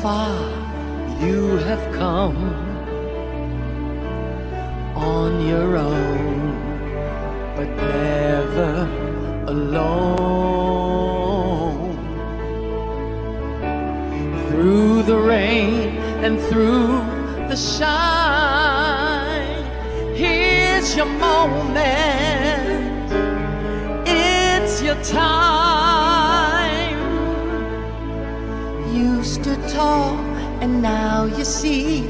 far you have come on your own, but never alone. Through the rain and through the shine, here's your moment, it's your time. You stood tall and now you see,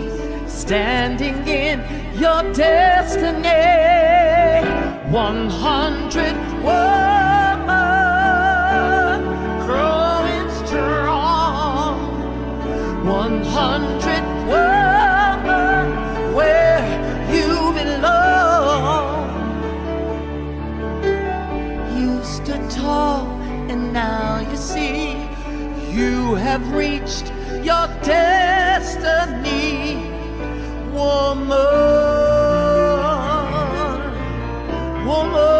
standing in your destiny. 100 women growing strong. 100 women where you belong. You stood tall and now you see, you have reached your destiny. Woman, woman.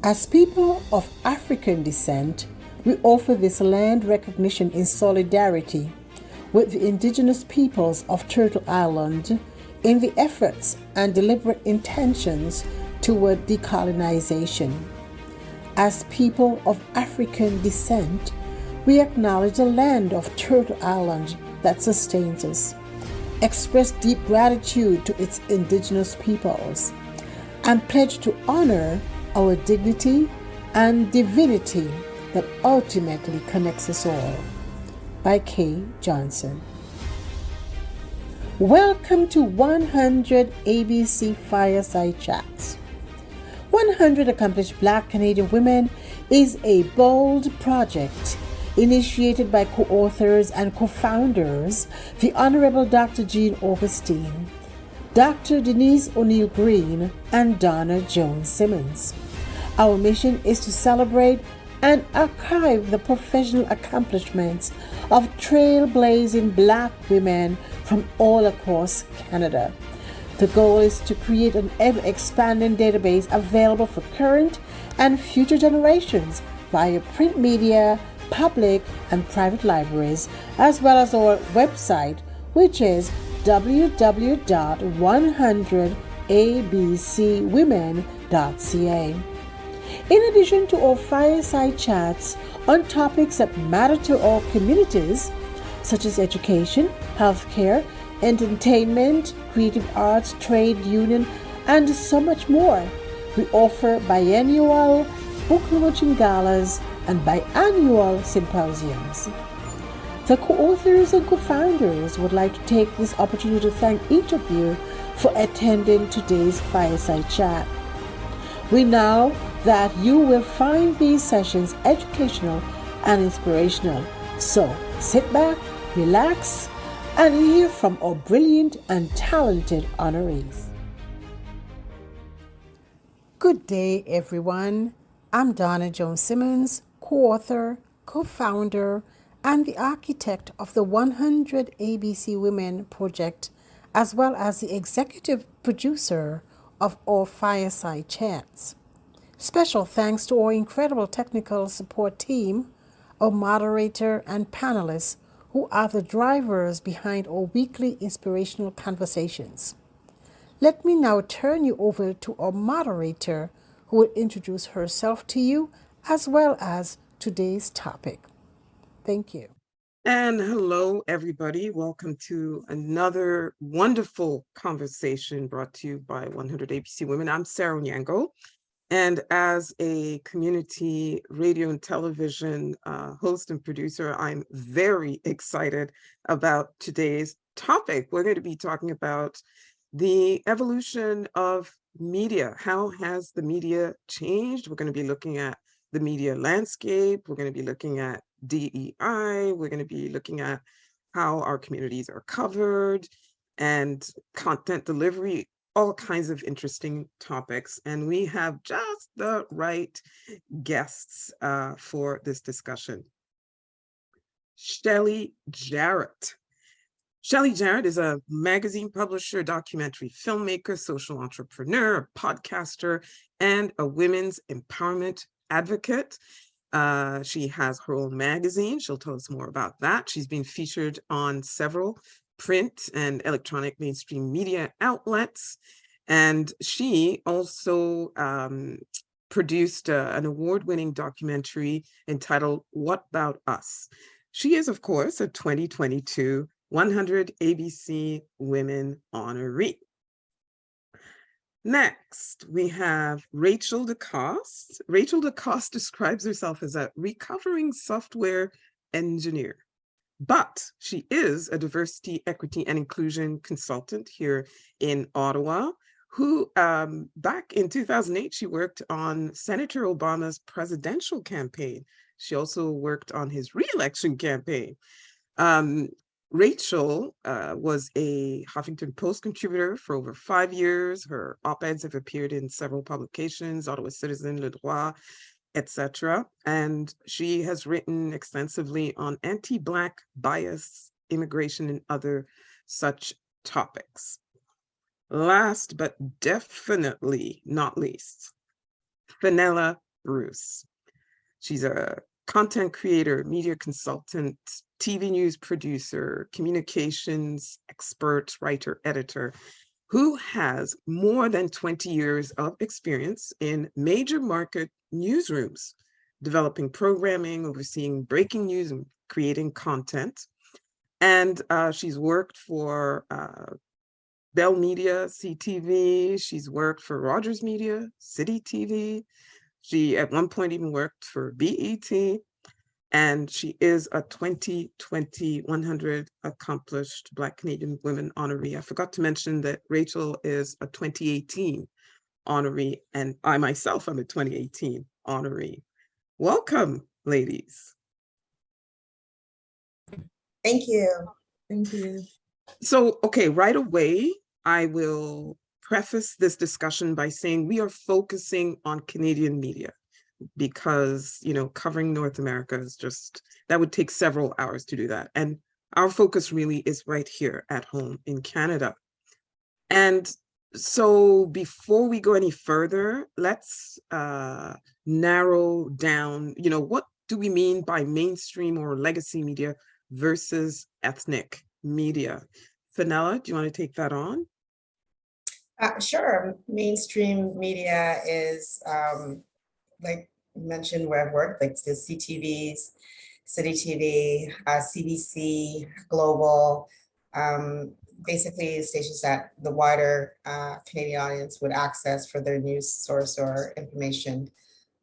As people of African descent, we offer this land recognition in solidarity with the indigenous peoples of Turtle Island in the efforts and deliberate intentions toward decolonization. As people of African descent, we acknowledge the land of Turtle Island that sustains us, express deep gratitude to its indigenous peoples, and pledge to honor our dignity and divinity that ultimately connects us all. By Kay Johnson. Welcome to 100 ABC Fireside Chats. 100 Accomplished Black Canadian Women is a bold project initiated by co-authors and co-founders, the Honorable Dr. Jean Augustine, Dr. Denise O'Neill Green, and Donna Jones Simmons. Our mission is to celebrate and archive the professional accomplishments of trailblazing Black women from all across Canada. The goal is to create an ever-expanding database available for current and future generations via print media, public and private libraries, as well as our website, which is www.100abcwomen.ca. In addition to our fireside chats on topics that matter to our communities, such as education, healthcare, entertainment, creative arts, trade union, and so much more, we offer biennial book launching galas and biannual symposiums. The co-authors and co-founders would like to take this opportunity to thank each of you for attending today's fireside chat. We know that you will find these sessions educational and inspirational. So sit back, relax, and hear from our brilliant and talented honorees. Good day, everyone. I'm Donna Jones Simmons, co-author, co-founder, and the architect of the 100 ABC Women project, as well as the executive producer of our Fireside Chats. Special thanks to our incredible technical support team, our moderator and panelists, who are the drivers behind our weekly inspirational conversations. Let me now turn you over to our moderator, who will introduce herself to you, as well as today's topic. Thank you. And hello, everybody. Welcome to another wonderful conversation brought to you by 100 ABC Women. I'm Sarah Nyango, and as a community radio and television host and producer, I'm very excited about today's topic. We're going to be talking about the evolution of media. How has the media changed? We're going to be looking at the media landscape. We're going to be looking at DEI. We're going to be looking at how our communities are covered and content delivery, all kinds of interesting topics. And we have just the right guests for this discussion. Shelley Jarrett. Shelley Jarrett is a magazine publisher, documentary filmmaker, social entrepreneur, a podcaster, and a women's empowerment advocate. She has her own magazine. She'll tell us more about that. She's been featured on several print and electronic mainstream media outlets. And she also produced an award-winning documentary entitled What About Us? She is, of course, a 2022 100 ABC Women honoree. Next, we have Rachel DeCoste. Rachel DeCoste describes herself as a recovering software engineer, but she is a diversity, equity, and inclusion consultant here in Ottawa, who back in 2008, she worked on Senator Obama's presidential campaign. She also worked on his re-election campaign. Rachel was a Huffington Post contributor for over 5 years. Her op-eds have appeared in several publications, Ottawa Citizen, Le Droit, etc. And she has written extensively on anti-Black bias, immigration, and other such topics. Last but definitely not least, Fenella Bruce. She's a content creator, media consultant, TV news producer, communications expert, writer, editor, who has more than 20 years of experience in major market newsrooms, developing programming, overseeing breaking news, and creating content. And she's worked for Bell Media, CTV. She's worked for Rogers Media, City TV. She at one point even worked for BET, and she is a 2020 100 accomplished Black Canadian women honoree. I forgot to mention that Rachel is a 2018 honoree, and I myself am a 2018 honoree. Welcome, ladies. Thank you. Thank you. So, okay, right away, I will preface this discussion by saying we are focusing on Canadian media because, you know, covering North America is just, that would take several hours to do that. And our focus really is right here at home in Canada. And so before we go any further, let's narrow down, you know, what do we mean by mainstream or legacy media versus ethnic media? Fenella, do you want to take that on? Sure. Mainstream media is, like you mentioned, where I've worked, like the CTVs, City TV, CBC, Global, basically stations that the wider Canadian audience would access for their news source or information.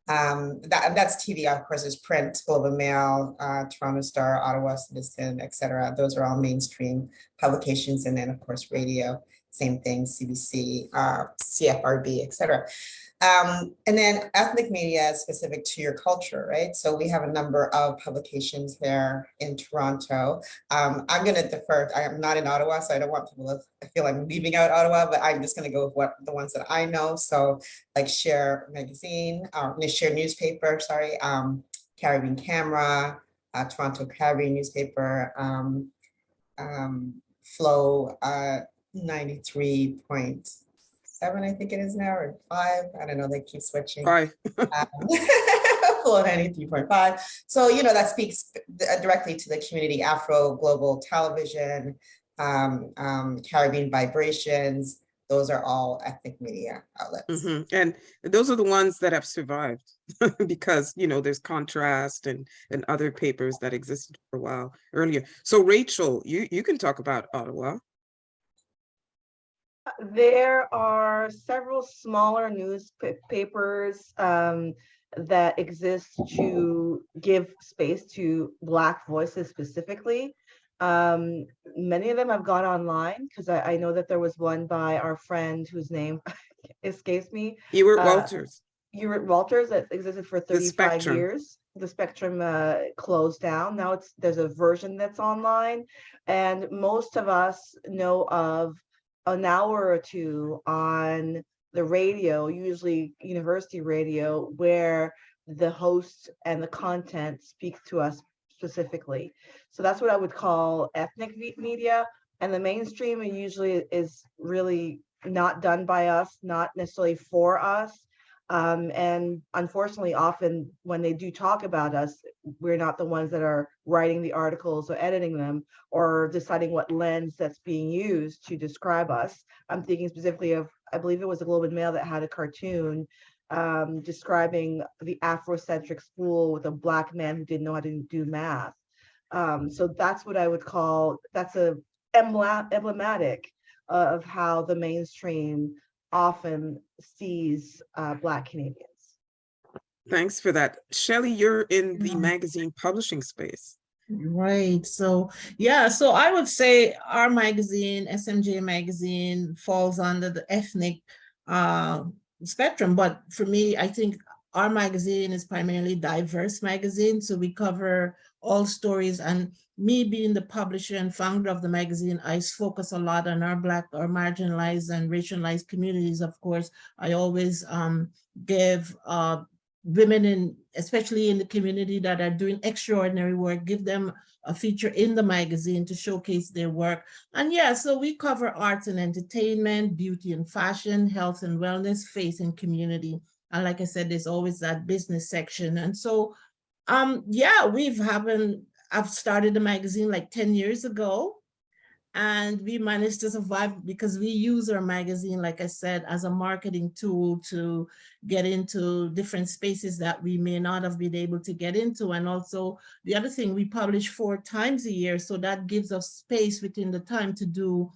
That's TV, of course, is print, Globe and Mail, Toronto Star, Ottawa Citizen, etc. Those are all mainstream publications. And then, of course, radio, same thing, CBC, CFRB, etc. And then ethnic media is specific to your culture, right? So we have a number of publications here in Toronto. I'm going to defer. I am not in Ottawa, so I don't want people to feel I'm leaving out Ottawa, but I'm just going to go with the ones that I know. So like Share Magazine, Share Newspaper, sorry, Caribbean Camera, Toronto Caribbean Newspaper, Flow 93.7, I think it is now, or 5. I don't know, they keep switching. 5. Flow 93.5. So, you know, that speaks directly to the community. Afro Global Television, Caribbean Vibrations, those are all ethnic media outlets. And those are the ones that have survived because, you know, there's Contrast and other papers that existed for a while earlier. So Rachel, you can talk about Ottawa. There are several smaller newspapers that exist to give space to Black voices specifically. Many of them have gone online because I know that there was one by our friend whose name escapes me. Ewart Walters. Hewitt Walters that existed for The 35 Spectrum. years. The Spectrum closed down. Now there's a version that's online, and most of us know of an hour or two on the radio, usually university radio, where the host and the content speaks to us specifically. So that's what I would call ethnic media, and the mainstream usually is really not done by us, not necessarily for us. And unfortunately, often when they do talk about us, we're not the ones that are writing the articles or editing them or deciding what lens that's being used to describe us. I'm thinking specifically of, I believe it was a Globe and Mail that had a cartoon describing the Afrocentric school with a Black man who didn't know how to do math. So that's what I would call, that's a emblematic of how the mainstream often sees Black Canadians. Thanks for that. Shelley, you're in the magazine publishing space. Right. So, yeah, so I would say our magazine, SMJ magazine, falls under the ethnic spectrum. But for me, I think our magazine is primarily diverse magazine. So we cover all stories. And me being the publisher and founder of the magazine, I focus a lot on our Black or marginalized and racialized communities. Of course, I always give women in, especially in the community that are doing extraordinary work, give them a feature in the magazine to showcase their work. And yeah, so we cover arts and entertainment, beauty and fashion, health and wellness, faith and community. And like I said, there's always that business section. And so, yeah, I've started the magazine like 10 years ago. And we managed to survive because we use our magazine, like I said, as a marketing tool to get into different spaces that we may not have been able to get into. And also the other thing, we publish 4 times a year. So that gives us space within the time to do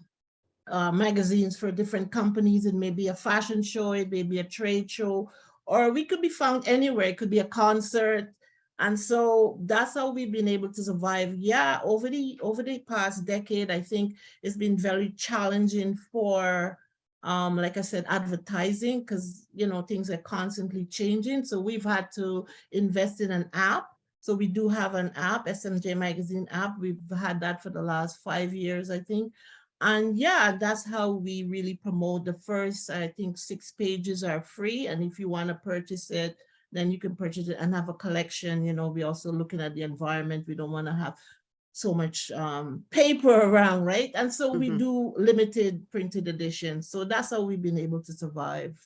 magazines for different companies. It may be a fashion show, it may be a trade show, or we could be found anywhere. It could be a concert. And so that's how we've been able to survive. Yeah, over the past decade, I think it's been very challenging for, like I said, advertising, because things are constantly changing. So we've had to invest in an app. So we do have an app, SMJ Magazine app. We've had that for the last 5 years, I think. And yeah, that's how we really promote. The first, I think, 6 pages are free. And if you want to purchase it, then you can purchase it and have a collection. We're also looking at the environment. We don't want to have so much paper around, right? And so we do limited printed editions. So that's how we've been able to survive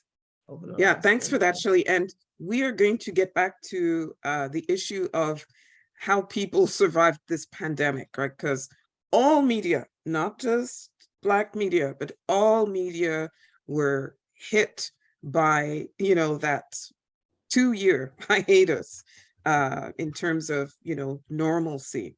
over the Yeah, last thanks for that, decade. Shelley. And we are going to get back to the issue of how people survived this pandemic, right? Because all media, not just Black media, but all media were hit by, that 2-year hiatus in terms of, normalcy.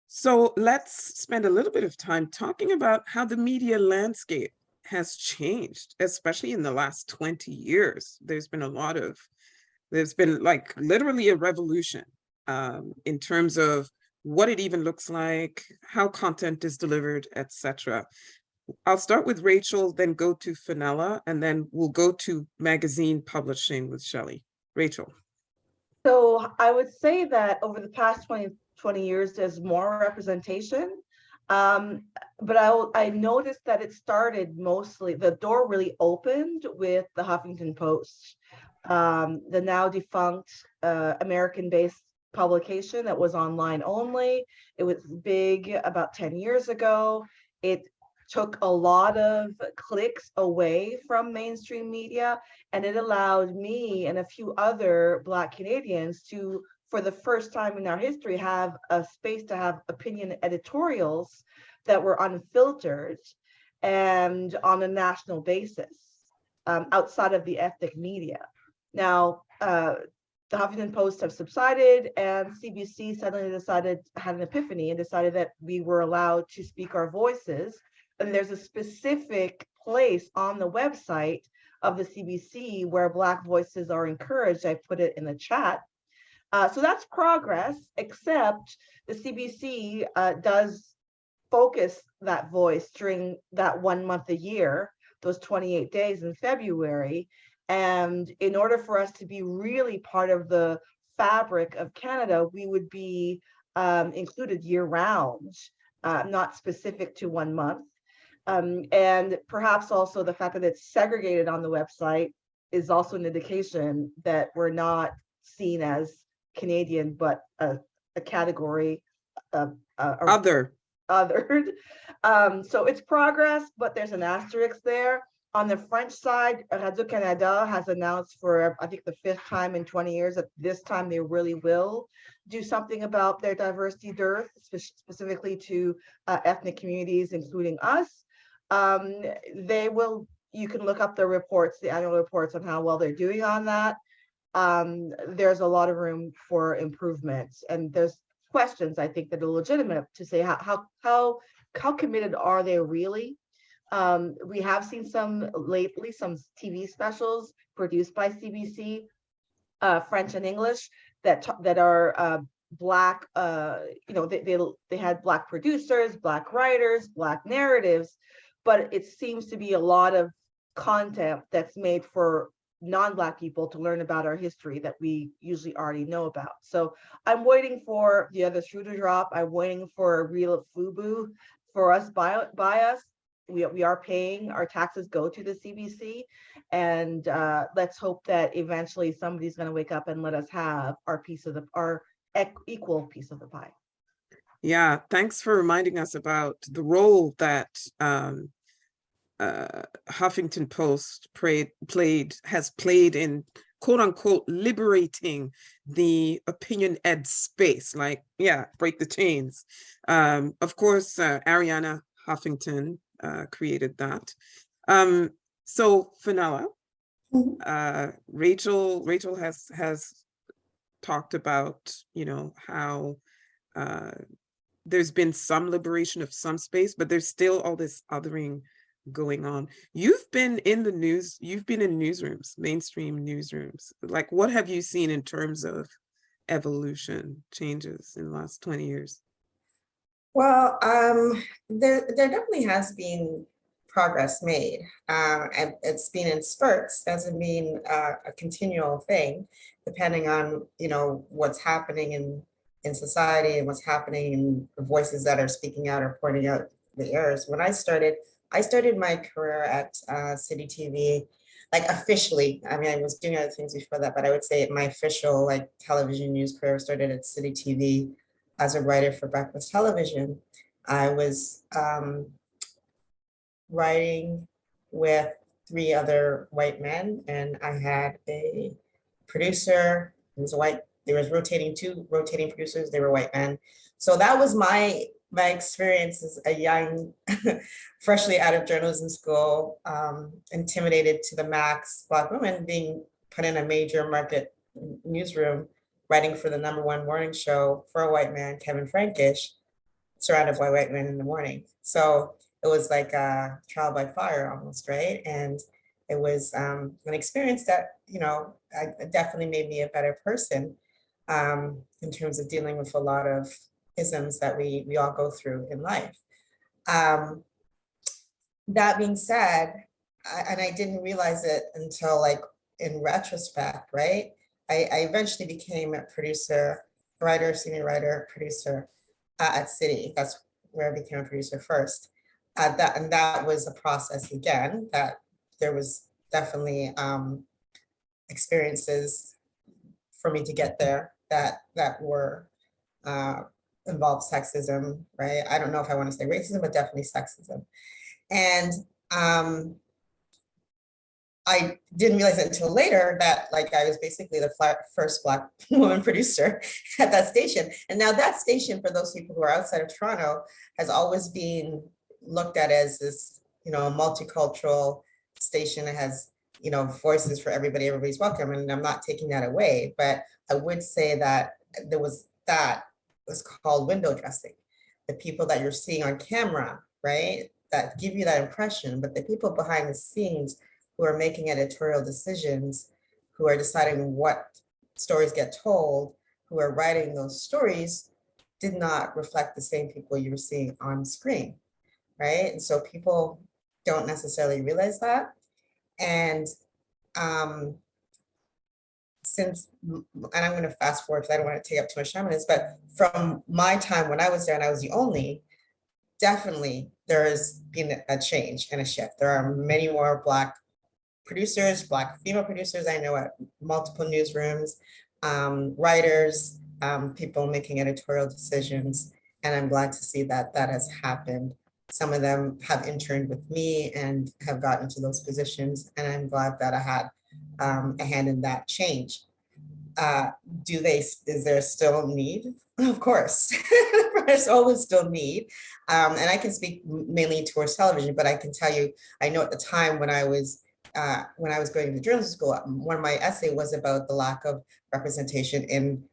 So let's spend a little bit of time talking about how the media landscape has changed, especially in the last 20 years. There's been like literally a revolution in terms of what it even looks like, how content is delivered, etc. I'll start with Rachel, then go to Fenella, and then we'll go to magazine publishing with Shelley. Rachel. So I would say that over the past 20 years, there's more representation. But I noticed that it started mostly, the door really opened with the Huffington Post, the now defunct American-based publication that was online only. It was big about 10 years ago. It took a lot of clicks away from mainstream media, and it allowed me and a few other Black Canadians to, for the first time in our history, have a space to have opinion editorials that were unfiltered and on a national basis, outside of the ethnic media. Now, the Huffington Post have subsided, and CBC suddenly had an epiphany and decided that we were allowed to speak our voices. And there's a specific place on the website of the CBC where Black voices are encouraged. I put it in the chat. So that's progress, except the CBC does focus that voice during that 1 month a year, those 28 days in February. And in order for us to be really part of the fabric of Canada, we would be included year round, not specific to 1 month. And perhaps also the fact that it's segregated on the website is also an indication that we're not seen as Canadian, but a category of Other. othered. So it's progress, but there's an asterisk there. On the French side, Radio-Canada has announced for, I think, the 5th time in 20 years that this time they really will do something about their diversity dearth, specifically to ethnic communities, including us. They will, you can look up the reports, the annual reports on how well they're doing on that. There's a lot of room for improvement, and there's questions I think that are legitimate to say how committed are they really? We have seen some lately, some TV specials produced by CBC, French and English, that are Black. They had Black producers, Black writers, Black narratives, but it seems to be a lot of content that's made for non-Black people to learn about our history that we usually already know about. So I'm waiting for the other shoe to drop. I'm waiting for a real FUBU for us by us. We are paying, our taxes go to the CBC, and let's hope that eventually somebody's going to wake up and let us have our equal piece of the pie. Yeah, thanks for reminding us about the role that Huffington Post has played in quote unquote liberating the opinion ed space, like, yeah, break the chains. Of course, Ariana Huffington created that. So Fenella, Rachel has talked about, how there's been some liberation of some space, but there's still all this othering going on. You've been in newsrooms, mainstream newsrooms. Like, what have you seen in terms of evolution, changes in the last 20 years? Well, there definitely has been progress made, and it's been in spurts. Doesn't mean a continual thing, depending on what's happening in society and what's happening in the voices that are speaking out or pointing out the errors. When I started my career at City TV, like officially. I mean, I was doing other things before that, but I would say my official like television news career started at City TV as a writer for breakfast television. I was writing with 3 other white men, and I had a producer who was white. There was two rotating producers. They were white men. So that was my experience as a young, freshly out of journalism school, intimidated to the max Black woman, being put in a major market newsroom, writing for the #1 morning show for a white man, Kevin Frankish, surrounded by white men in the morning. So it was like a trial by fire almost, right? And it was an experience that, definitely made me a better person in terms of dealing with a lot of isms that we all go through in life. That being said, I didn't realize it until like in retrospect, right? I eventually became a producer, writer, senior writer, producer at City. That's where I became a producer first. That was a process again, that there was definitely experiences for me to get there that were involved sexism, right? I don't know if I want to say racism, but definitely sexism. And I didn't realize it until later that like I was basically the first Black woman producer at that station. And now that station, for those people who are outside of Toronto, has always been looked at as this, multicultural station that has, voices for everybody, everybody's welcome. And I'm not taking that away, but I would say that that was called window dressing. The people that you're seeing on camera, right, that give you that impression, but the people behind the scenes who are making editorial decisions, who are deciding what stories get told, who are writing those stories, did not reflect the same people you were seeing on screen, right? And so people don't necessarily realize that. And since, and I'm going to fast forward because I don't want to take up too much time on this, but from my time when I was there and I was the only, definitely there has been a change and a shift. There are many more Black producers, Black female producers I know at multiple newsrooms, writers, people making editorial decisions. And I'm glad to see that that has happened. Some of them have interned with me and have gotten to those positions. And I'm glad that I had a hand in that change. Is there still need? Of course, there's always still need. And I can speak mainly towards television, but I can tell you, I know at the time when I was going to journalism school, one of my essay was about the lack of representation in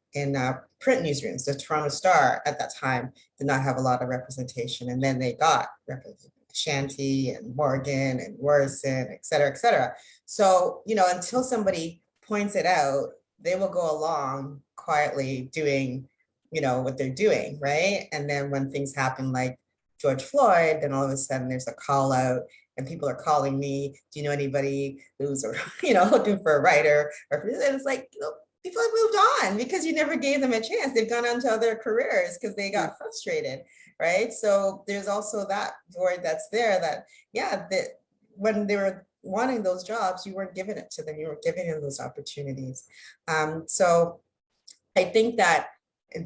print newsrooms. The Toronto Star at that time did not have a lot of representation, and then they got representation. Shanty and Morgan and Worson, et cetera, et cetera. So, until somebody points it out, they will go along quietly doing, what they're doing, right? And then when things happen like George Floyd, then all of a sudden there's a call out and people are calling me, do you know anybody who's, looking for a writer? And it's like, people have moved on because you never gave them a chance. They've gone on to other careers because they got frustrated, right? So there's also that void that's there that, that when they were wanting those jobs, you weren't giving it to them. You weren't giving them those opportunities. So I think that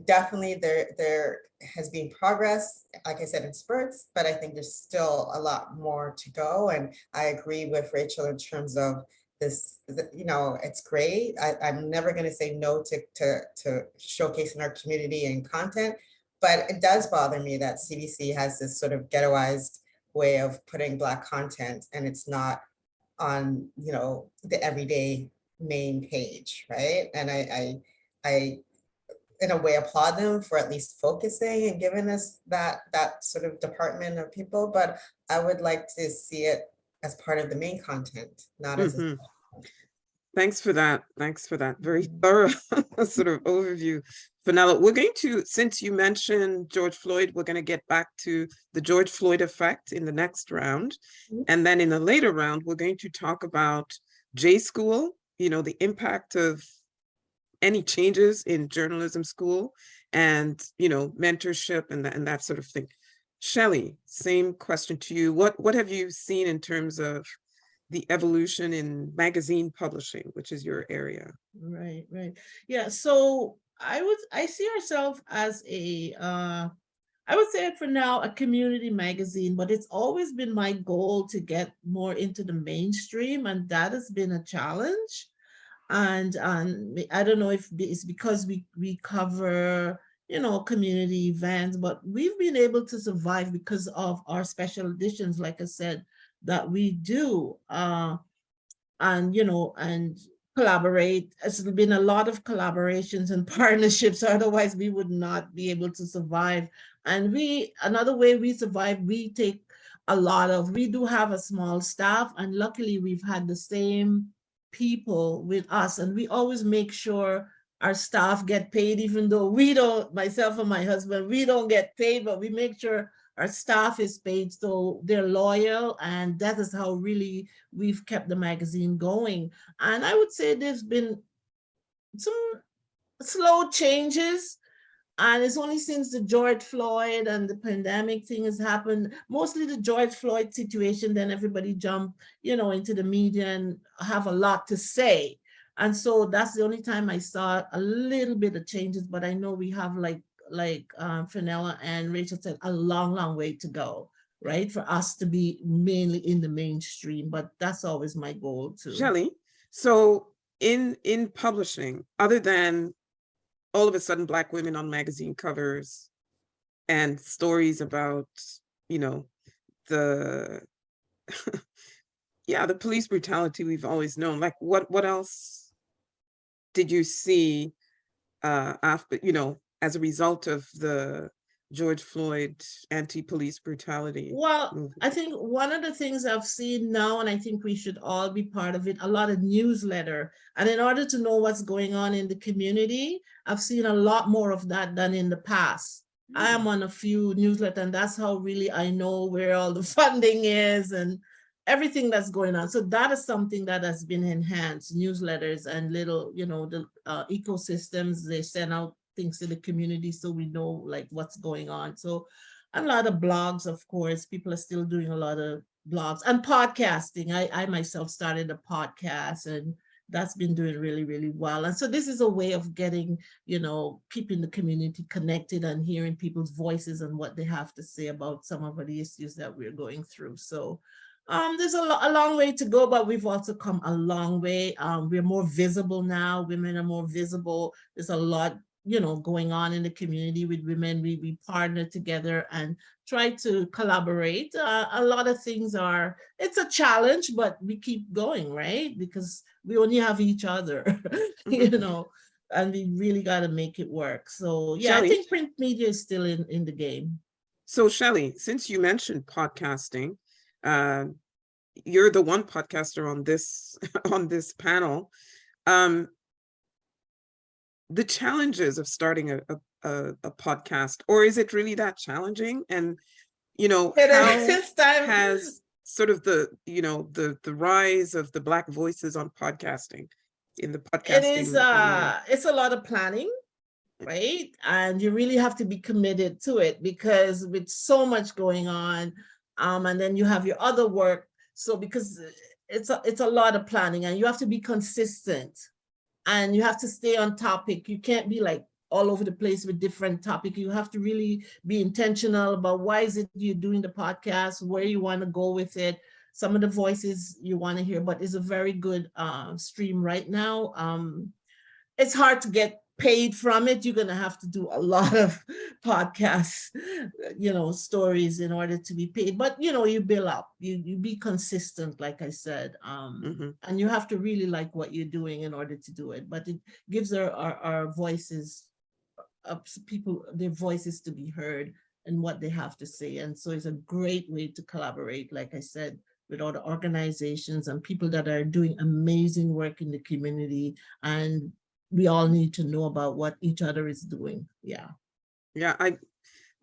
definitely there has been progress, like I said, in spurts, but I think there's still a lot more to go. And I agree with Rachel in terms of this, it's great. I'm never going to say no to showcasing our community and content, but it does bother me that CBC has this sort of ghettoized way of putting Black content, and it's not on, the everyday main page, right? And I in a way applaud them for at least focusing and giving us that sort of department of people, but I would like to see it as part of the main content, not as a Thanks for that. Very thorough sort of overview. Fenella, we're going to, since you mentioned George Floyd, we're going to get back to the George Floyd effect in the next round. And then in the later round, we're going to talk about J School, the impact of any changes in journalism school and, mentorship and that sort of thing. Shelley, same question to you. What have you seen in terms of the evolution in magazine publishing, which is your area? Right. Yeah. So I see ourselves as I would say for now, a community magazine, but it's always been my goal to get more into the mainstream, and that has been a challenge. And I don't know if it's because we cover, community events, but we've been able to survive because of our special editions, like I said, that we do, and collaborate. There's been a lot of collaborations and partnerships, otherwise we would not be able to survive. And another way we survive, we do have a small staff, and luckily we've had the same people with us, and we always make sure our staff get paid, even though we don't, myself and my husband, we don't get paid, but we make sure our staff is paid, so they're loyal, and that is how really we've kept the magazine going. And I would say there's been some slow changes, and it's only since the George Floyd and the pandemic thing has happened, mostly the George Floyd situation, then everybody jumped, into the media and have a lot to say. And so that's the only time I saw a little bit of changes, but I know we have like Fenella and Rachel said, a long way to go, right? For us to be mainly in the mainstream, but that's always my goal too. Shelley, so in publishing, other than all of a sudden Black women on magazine covers and stories about, the the police brutality we've always known, like what else did you see after, as a result of the George Floyd anti-police brutality? Well, I think one of the things I've seen now, and I think we should all be part of it, a lot of newsletter. And in order to know what's going on in the community, I've seen a lot more of that than in the past. I am on a few newsletters, and that's how really I know where all the funding is and everything that's going on. So that is something that has been enhanced, newsletters and little, the ecosystems, they send out things to the community so we know like what's going on. So a lot of blogs, of course, people are still doing a lot of blogs and podcasting. I myself started a podcast, and that's been doing really, really well. And so this is a way of getting, keeping the community connected and hearing people's voices and what they have to say about some of the issues that we're going through. So there's a long way to go, but we've also come a long way. We're more visible now. Women are more visible. There's a lot, going on in the community with women. We partner together and try to collaborate. A lot of things it's a challenge, but we keep going, right? Because we only have each other, and we really got to make it work. So yeah, Shelley? I think print media is still in the game. So Shelley, since you mentioned podcasting, you're the one podcaster on this on this panel. The challenges of starting a podcast, or is it really that challenging? And how has sort of the rise of the Black voices on podcasting in the podcasting? It is it's a lot of planning, right? And you really have to be committed to it, because with so much going on, and then you have your other work. So because it's a lot of planning, and you have to be consistent, and you have to stay on topic. You can't be like all over the place with different topics. You have to really be intentional about why is it you're doing the podcast, where you want to go with it, some of the voices you want to hear. But it's a very good stream right now. It's hard to get paid from it. You're going to have to do a lot of podcasts, stories in order to be paid. But, you build up, you be consistent, like I said, and you have to really like what you're doing in order to do it. But it gives our voices, people, their voices to be heard and what they have to say. And so it's a great way to collaborate, like I said, with all the organizations and people that are doing amazing work in the community. And we all need to know about what each other is doing. Yeah.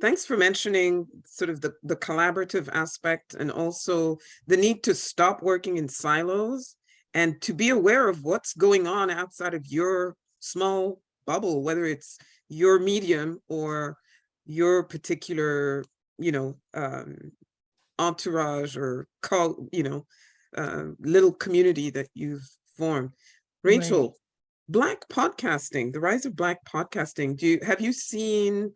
Thanks for mentioning sort of the collaborative aspect, and also the need to stop working in silos and to be aware of what's going on outside of your small bubble, whether it's your medium or your particular, entourage or little community that you've formed. Rachel, Right. Black podcasting, the rise of Black podcasting, have you seen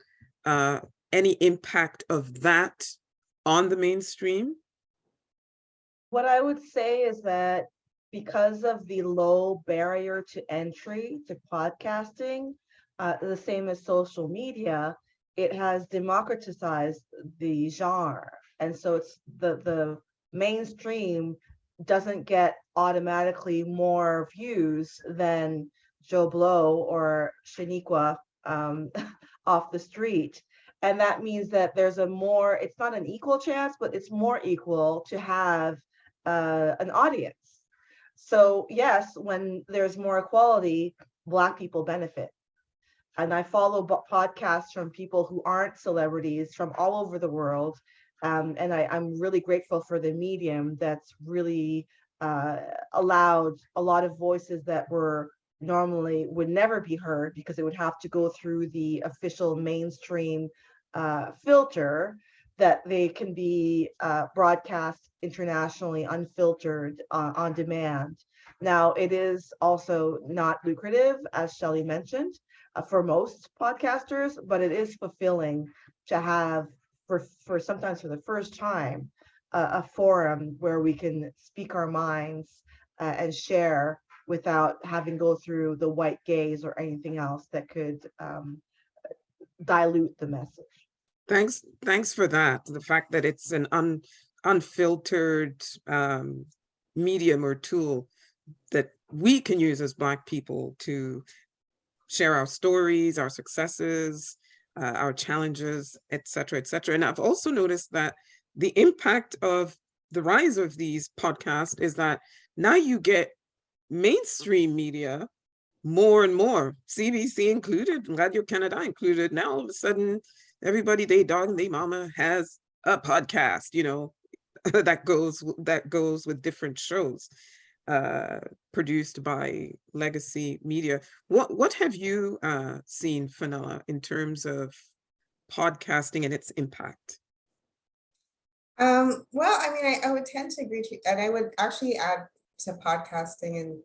any impact of that on the mainstream? What I would say is that because of the low barrier to entry to podcasting, the same as social media, it has democratized the genre. And so it's the mainstream doesn't get automatically more views than Joe Blow or Shaniqua off the street. And that means that there's it's not an equal chance, but it's more equal to have an audience. So yes, when there's more equality, Black people benefit. And I follow podcasts from people who aren't celebrities from all over the world. And I'm really grateful for the medium that's really allowed a lot of voices that normally would never be heard, because it would have to go through the official mainstream filter, that they can be broadcast internationally unfiltered on demand. Now, it is also not lucrative, as Shelley mentioned, for most podcasters, but it is fulfilling to have, for sometimes for the first time, a forum where we can speak our minds and share without having to go through the white gaze or anything else that could dilute the message. Thanks for that. The fact that it's an unfiltered medium or tool that we can use as Black people to share our stories, our successes, our challenges, et cetera, et cetera. And I've also noticed that the impact of the rise of these podcasts is that now you get mainstream media more and more, CBC included, Radio Canada included. Now all of a sudden, everybody, they dog and they mama has a podcast, that goes with different shows produced by legacy media. What have you seen, Fenella, in terms of podcasting and its impact? Well, I mean, I would tend to agree to, and I would actually add to podcasting and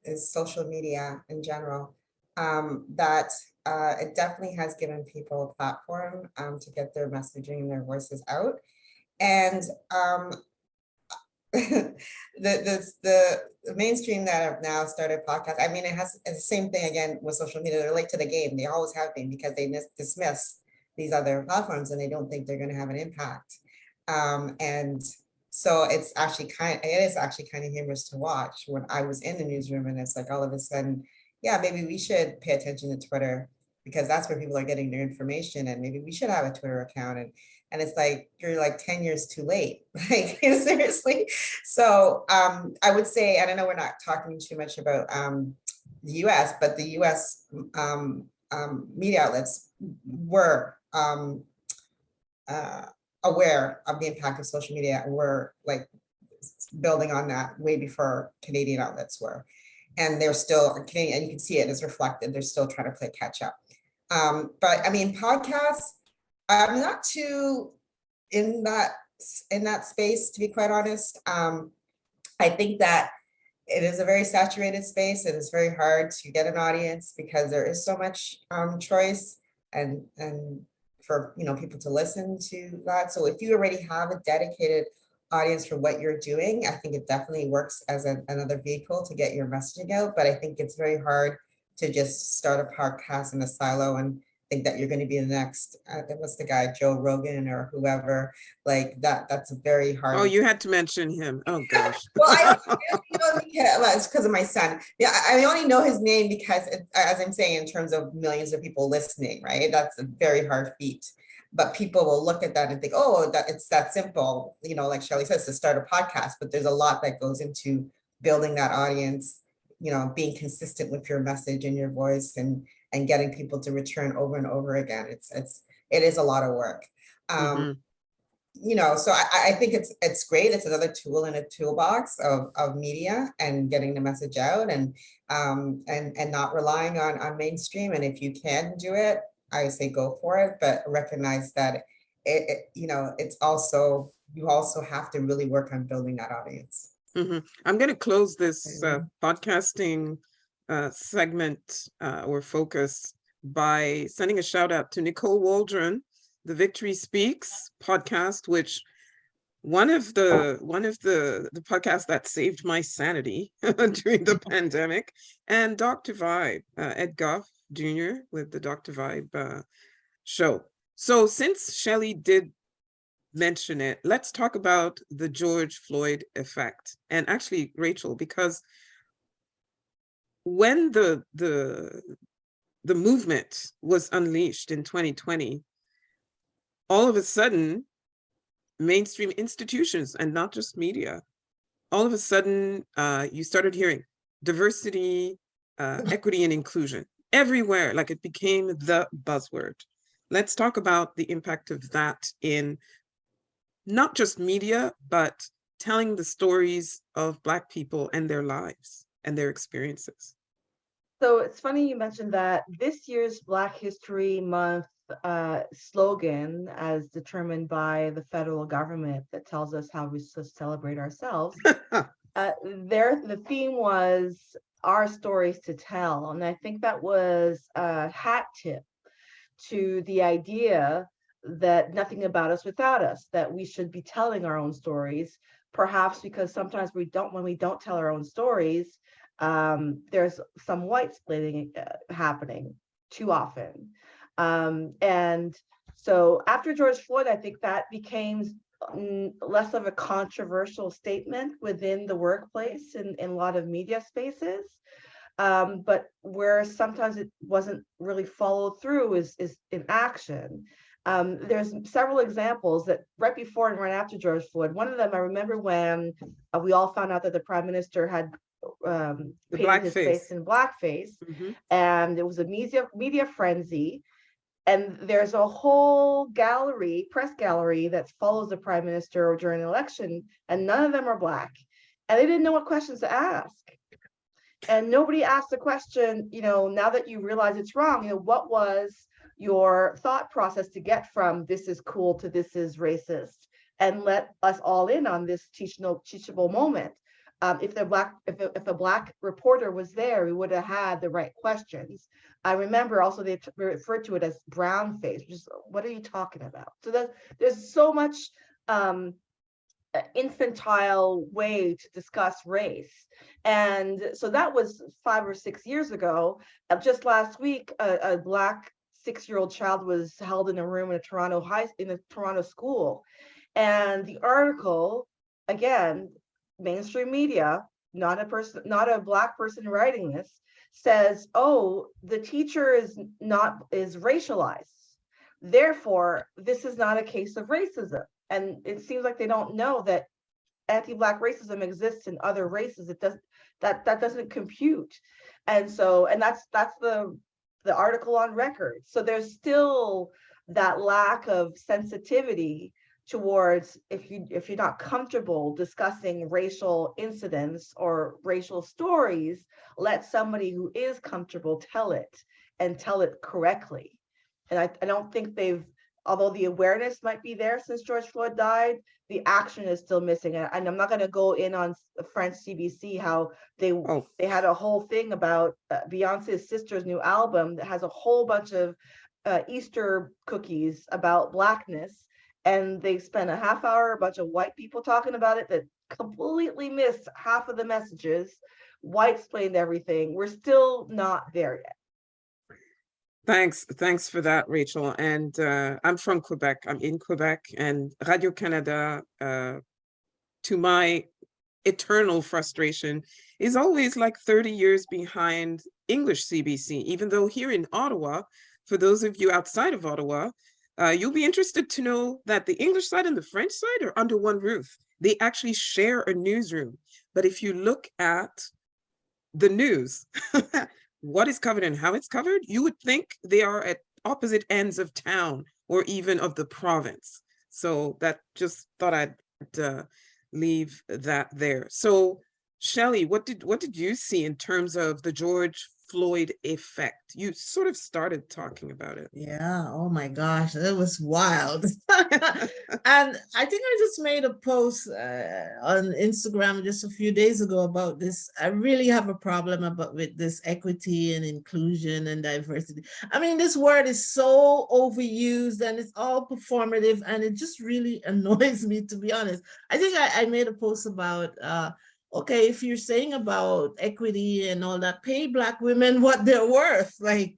is social media in general, that it definitely has given people a platform to get their messaging and their voices out. And the mainstream that have now started podcasts, I mean, it's the same thing again with social media. They're late to the game. They always have been because they dismiss these other platforms and they don't think they're going to have an impact. And so it is actually kind of humorous to watch when I was in the newsroom and it's like all of a sudden, yeah, maybe we should pay attention to Twitter because that's where people are getting their information, and maybe we should have a Twitter account. And it's like you're like 10 years too late, like seriously. So I would say, and I know we're not talking too much about the US, but the US media outlets were aware of the impact of social media and were like building on that way before Canadian outlets were. And they're still Canadian, and you can see it is reflected. They're still trying to play catch up. But I mean, podcasts, I'm not too in that space, to be quite honest. I think that it is a very saturated space. It is very hard to get an audience because there is so much choice and for people to listen to that. So if you already have a dedicated audience for what you're doing, I think it definitely works as another vehicle to get your messaging out. But I think it's very hard to just start a podcast in a silo and think that you're going to be the next, what's the guy, Joe Rogan or whoever, like that. That's a very hard. Oh, you had to mention him. Oh gosh. Well, I it's because of my son. Yeah, I only know his name because, as I'm saying, in terms of millions of people listening, right? That's a very hard feat. But people will look at that and think, oh, that it's that simple, like Shelley says, to start a podcast. But there's a lot that goes into building that audience, being consistent with your message and your voice and getting people to return over and over again. It is a lot of work. So I think it's great. It's another tool in a toolbox of media and getting the message out and not relying on mainstream. And if you can do it, I say go for it, but recognize that it's also, you also have to really work on building that audience. I'm going to close this podcasting segment or focus by sending a shout out to Nicole Waldron, the Victory Speaks podcast, which one of the podcasts that saved my sanity during the pandemic, and Dr. Vibe, Ed Goff Jr. with the Dr. Vibe show. So since Shelley did mention it, let's talk about the George Floyd effect. And actually, Rachel, because when the movement was unleashed in 2020, all of a sudden, mainstream institutions and not just media, all of a sudden, you started hearing diversity, equity, and inclusion everywhere, like it became the buzzword. Let's talk about the impact of that in not just media, but telling the stories of Black people and their lives and their experiences. So it's funny you mentioned that. This year's Black History Month slogan, as determined by the federal government that tells us how we celebrate ourselves, the theme was our stories to tell. And I think that was a hat tip to the idea that nothing about us without us, that we should be telling our own stories, perhaps because sometimes when we don't tell our own stories, there's some white splitting happening too often. And so after George Floyd, I think that became less of a controversial statement within the workplace in a lot of media spaces. But where sometimes it wasn't really followed through is in action. There's several examples that right before and right after George Floyd. One of them, I remember when we all found out that the Prime Minister had painted his face in blackface, and there was a media frenzy. And there's a whole gallery, press gallery, that follows the prime minister during an election, and none of them are Black. And they didn't know what questions to ask. And nobody asked the question, now that you realize it's wrong, what was your thought process to get from this is cool to this is racist? And let us all in on this teachable moment. If a Black reporter was there, we would have had the right questions. I remember also they referred to it as brown face, which is, what are you talking about? So there's so much infantile way to discuss race. And so that was 5 or 6 years ago. Just last week, a Black 6-year-old child was held in a room in a Toronto school. And the article, again, mainstream media, not a Black person writing this, says, oh, the teacher is racialized. Therefore, this is not a case of racism. And it seems like they don't know that anti-Black racism exists in other races. That doesn't compute. And that's the article on record. So there's still that lack of sensitivity towards, if you're not comfortable discussing racial incidents or racial stories, let somebody who is comfortable tell it, and tell it correctly. And I don't think although the awareness might be there since George Floyd died, the action is still missing. And I'm not going to go in on French CBC, how they had a whole thing about Beyonce's sister's new album that has a whole bunch of Easter cookies about Blackness. And they spent a half hour, a bunch of white people talking about it that completely missed half of the messages. White explained everything. We're still not there yet. Thanks for that, Rachel. And I'm from Quebec. I'm in Quebec, and Radio-Canada, to my eternal frustration, is always like 30 years behind English CBC, even though here in Ottawa, for those of you outside of Ottawa, you'll be interested to know that the English side and the French side are under one roof. They actually share a newsroom. But if you look at the news, what is covered and how it's covered, you would think they are at opposite ends of town or even of the province. So that just thought I'd leave that there. So Shelley, what did you see in terms of the George Floyd effect? You sort of started talking about it. Yeah, oh my gosh, it was wild. And I think I just made a post on Instagram just a few days ago about this. I really have a problem with this equity and inclusion and diversity. I mean, this word is so overused and it's all performative, and it just really annoys me, to be honest. I think I made a post about okay, if you're saying about equity and all that, pay Black women what they're worth. Like,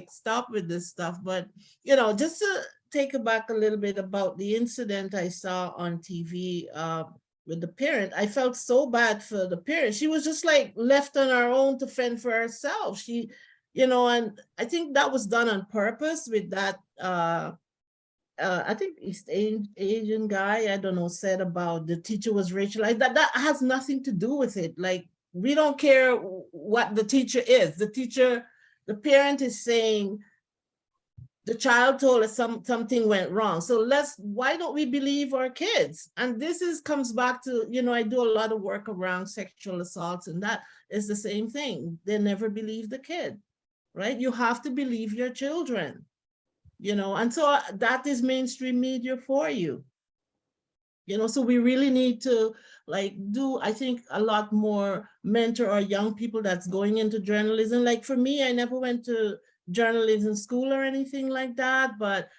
stop with this stuff. But, just to take it back a little bit about the incident I saw on TV with the parent, I felt so bad for the parent. She was just like left on her own to fend for herself. She, and I think that was done on purpose with that I think East Asian guy, I don't know, said about the teacher was racialized. That has nothing to do with it. Like, we don't care what the teacher is. The parent is saying the child told us something went wrong. So why don't we believe our kids? And this comes back to, I do a lot of work around sexual assaults, and that is the same thing. They never believe the kid, right? You have to believe your children. And so that is mainstream media for you. So we really need to do, I think, a lot more mentor our young people that's going into journalism. Like for me, I never went to journalism school or anything like that, but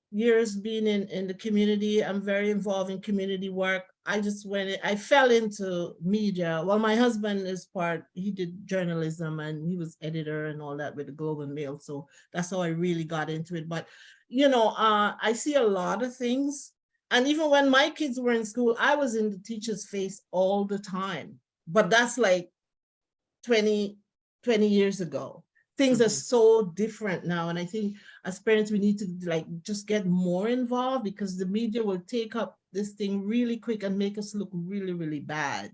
years being in the community, I'm very involved in community work. I fell into media. Well, my husband he did journalism and he was editor and all that with the Globe and Mail. So that's how I really got into it. But, I see a lot of things. And even when my kids were in school, I was in the teacher's face all the time. But that's like 20 years ago. Things are so different now. And I think as parents, we need to just get more involved, because the media will take up this thing really quick and make us look really, really bad.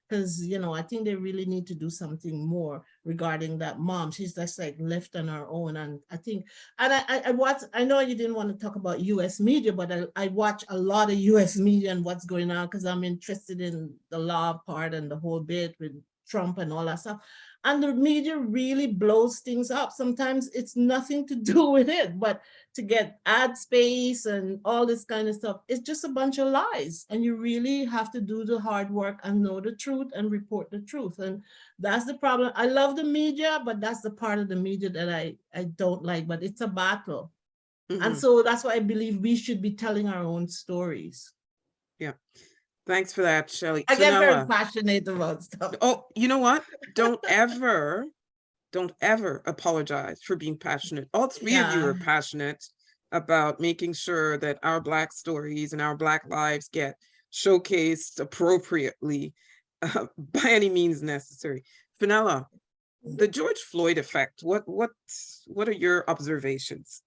because, you know, I think they really need to do something more regarding that mom. She's just like left on her own. And I think, and I watch, I know you didn't want to talk about US media, but I watch a lot of US media and what's going on because I'm interested in the law part and the whole bit with Trump and all that stuff. And the media really blows things up. Sometimes it's nothing to do with it, but to get ad space and all this kind of stuff, it's just a bunch of lies. And you really have to do the hard work and know the truth and report the truth. And that's the problem. I love the media, but that's the part of the media that I don't like, but it's a battle. And so that's why I believe we should be telling our own stories. Yeah. Thanks for that, Shelley. I get very Fenella. passionate about stuff. Oh, you know what? Don't ever apologize for being passionate. All three of you Yeah. are passionate about making sure that our Black stories and our Black lives get showcased appropriately by any means necessary. Fenella, the George Floyd effect, what are your observations?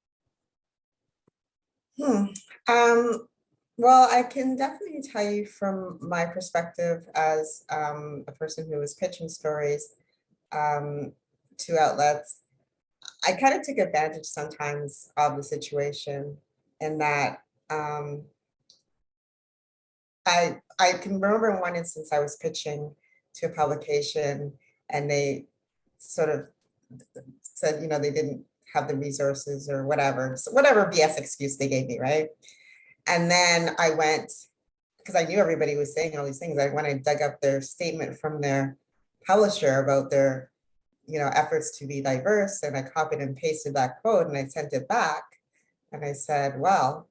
Well, I can definitely tell you from my perspective as a person who was pitching stories to outlets, I kind of took advantage sometimes of the situation in that I can remember in one instance I was pitching to a publication and they sort of said, you know, they didn't have the resources or whatever, so whatever BS excuse they gave me, right? And then I went, because I knew everybody was saying all these things, I went and dug up their statement from their publisher about their, you know, efforts to be diverse, and I copied and pasted that quote and I sent it back. And I said, well,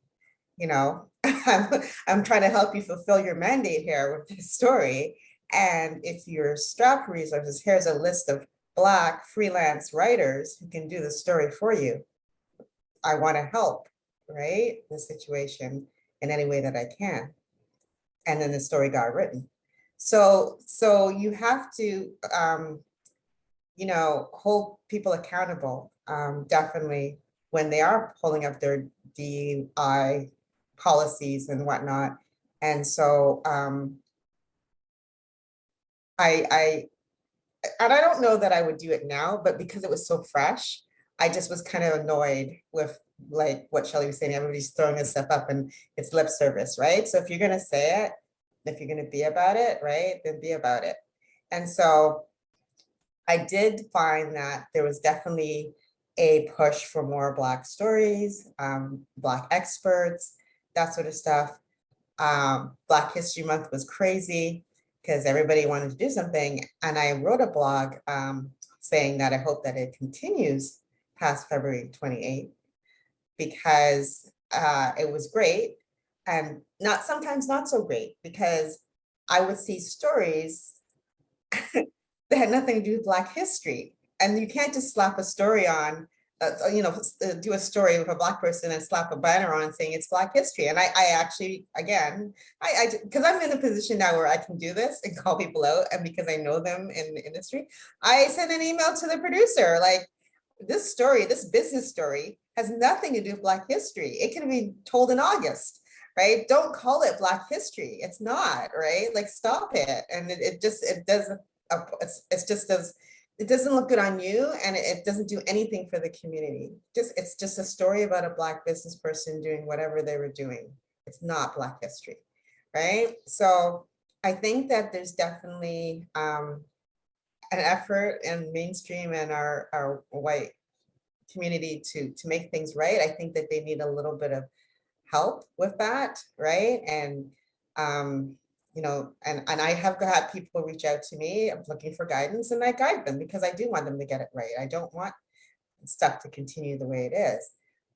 you know, I'm trying to help you fulfill your mandate here with this story. And if you're strapped for resources, here's a list of Black freelance writers who can do the story for you. I want to help, right? The situation in any way that I can. And then the story got written. So you have to, you know, hold people accountable, definitely when they are pulling up their DEI policies and whatnot. And so and I don't know that I would do it now, but because it was so fresh, I just was kind of annoyed with like what Shelley was saying, everybody's throwing this stuff up and it's lip service, right? So if you're gonna say it, if you're gonna be about it, right, then be about it. And so I did find that there was definitely a push for more Black stories, Black experts, that sort of stuff. Black History Month was crazy because everybody wanted to do something. And I wrote a blog saying that I hope that it continues past February 28th because it was great and sometimes not so great because I would see stories that had nothing to do with Black history. And you can't just slap a story on, you know, do a story with a Black person and slap a banner on saying it's Black history. And I actually, again, because I'm in a position now where I can do this and call people out, and because I know them in the industry, I sent an email to the producer, like, this story, this business story has nothing to do with Black history. It can be told in August, right? Don't call it Black history. It's not, right? Like, stop it. And it doesn't, it doesn't look good on you, and it doesn't do anything for the community. It's just a story about a Black business person doing whatever they were doing. It's not Black history, right? So I think that there's definitely an effort in mainstream and our white community to make things right. I think that they need a little bit of help with that, right? And you know, and I have had people reach out to me, I'm looking for guidance, and I guide them because I do want them to get it right. I don't want stuff to continue the way it is.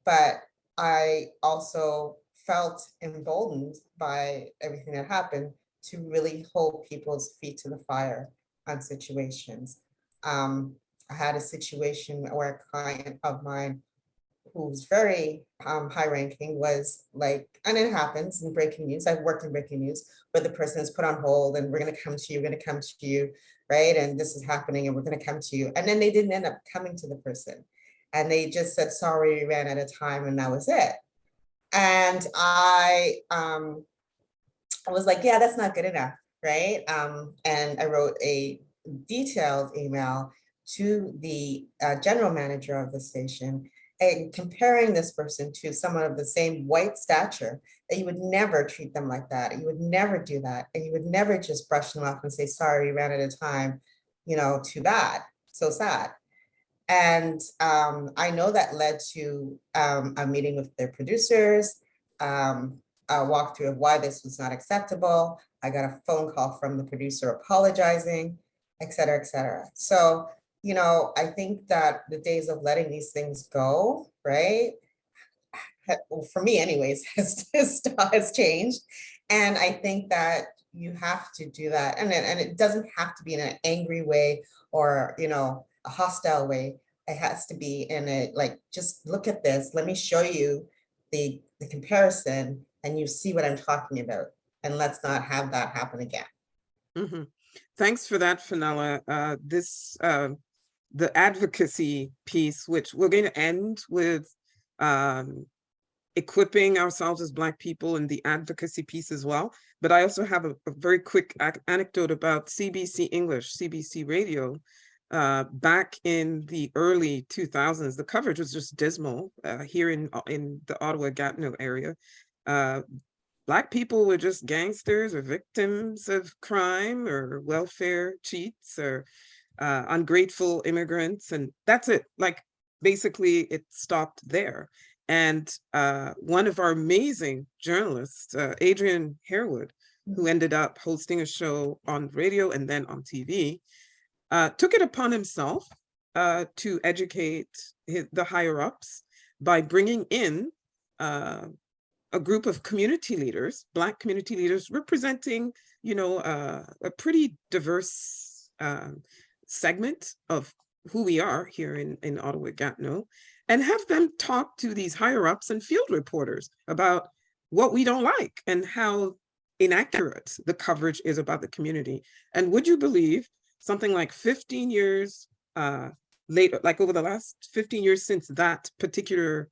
But I also felt emboldened by everything that happened to really hold people's feet to the fire on situations. I had a situation where a client of mine who's very high ranking was like, and it happens in breaking news, I've worked in breaking news, where the person is put on hold and we're gonna come to you, we're gonna come to you, right? And this is happening and we're gonna come to you. And then they didn't end up coming to the person. And they just said, sorry, we ran out of time, and that was it. And I was like, yeah, that's not good enough, right? And I wrote a detailed email to the general manager of the station and comparing this person to someone of the same white stature, that you would never treat them like that. You would never do that. And you would never just brush them off and say, sorry, we ran out of time, too bad, so sad. And I know that led to a meeting with their producers, a walkthrough of why this was not acceptable. I got a phone call from the producer apologizing, et cetera, et cetera. So, I think that the days of letting these things go, right? Well, for me anyways, has changed. And I think that you have to do that. And it doesn't have to be in an angry way or, a hostile way. It has to be in a, like, just look at this. Let me show you the comparison and you see what I'm talking about. And let's not have that happen again. Mhm. Thanks for that, Fenella. The advocacy piece, which we're going to end with equipping ourselves as Black people in the advocacy piece as well. But I also have a very quick anecdote about CBC English, CBC Radio. Back in the early 2000s, the coverage was just dismal here in the Ottawa-Gatineau area. Black people were just gangsters or victims of crime or welfare cheats or ungrateful immigrants. And that's it. Like, basically, it stopped there. And one of our amazing journalists, Adrian Harewood, who ended up hosting a show on radio and then on TV, took it upon himself to educate the higher-ups by bringing in a group of community leaders, Black community leaders, representing, a pretty diverse segment of who we are here in Ottawa-Gatineau, and have them talk to these higher-ups and field reporters about what we don't like and how inaccurate the coverage is about the community. And would you believe, something like 15 years later, like over the last 15 years since that particular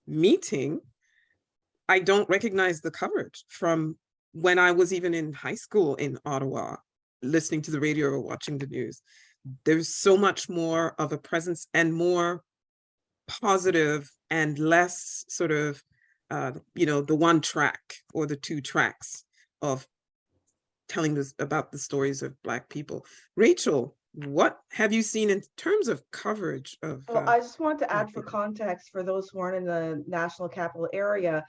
meeting, I don't recognize the coverage from when I was even in high school in Ottawa, listening to the radio or watching the news. There's so much more of a presence and more positive and less sort of, the one track or the two tracks of telling us about the stories of Black people. Rachel, what have you seen in terms of coverage of? Well, I just want to add Black for people? context for those who aren't in the national capital area,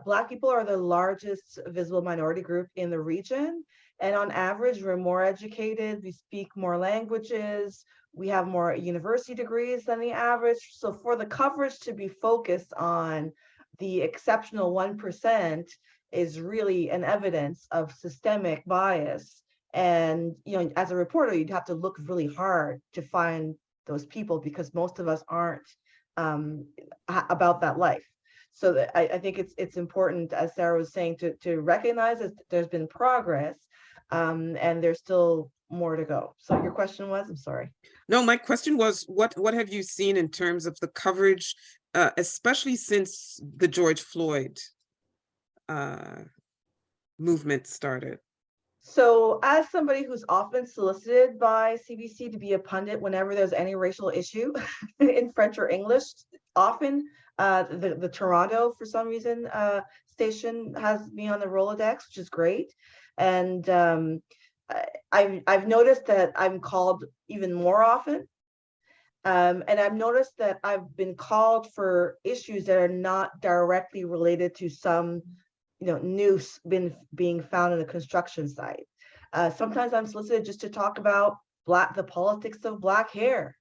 Black people are the largest visible minority group in the region. And on average, we're more educated, we speak more languages, we have more university degrees than the average. So for the coverage to be focused on the exceptional 1% is really an evidence of systemic bias. And, as a reporter, you'd have to look really hard to find those people because most of us aren't about that life. So that I think it's important, as Sarah was saying, to recognize that there's been progress and there's still more to go. So your question was, I'm sorry. No, my question was, what have you seen in terms of the coverage, especially since the George Floyd movement started? So as somebody who's often solicited by CBC to be a pundit whenever there's any racial issue in French or English, often the Toronto, for some reason, station has me on the Rolodex, which is great. And I've noticed that I'm called even more often. And I've noticed that I've been called for issues that are not directly related to some noose being found in a construction site. Sometimes I'm solicited just to talk about the politics of Black hair,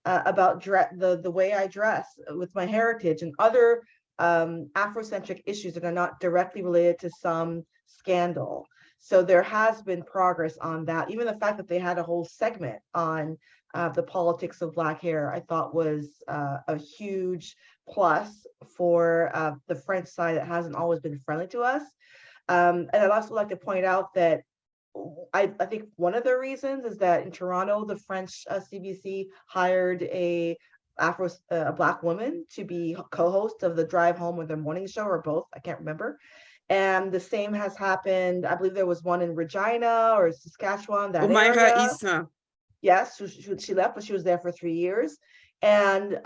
about the way I dress with my heritage and other Afrocentric issues that are not directly related to some scandal. So there has been progress on that. Even the fact that they had a whole segment on the politics of Black hair, I thought was a huge plus for the French side that hasn't always been friendly to us. And I'd also like to point out that I think one of the reasons is that in Toronto, the French CBC hired a Black woman to be co-host of the Drive Home or the morning show, or both, I can't remember. And the same has happened. I believe there was one in Regina or Saskatchewan, that Omaira area. Isa. Yes, she left, but she was there for 3 years. And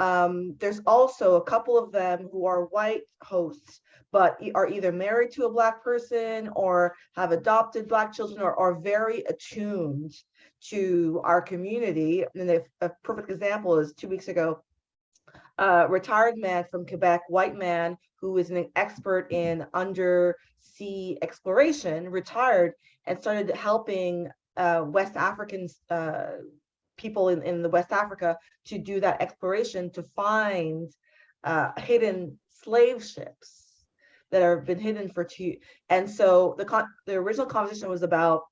there's also a couple of them who are white hosts, but are either married to a Black person or have adopted Black children, or are very attuned to our community. And a perfect example is 2 weeks ago, a retired man from Quebec, white man, who is an expert in undersea exploration, retired and started helping West Africans, people in the West Africa, to do that exploration, to find hidden slave ships that have been hidden for two. And so the original conversation was about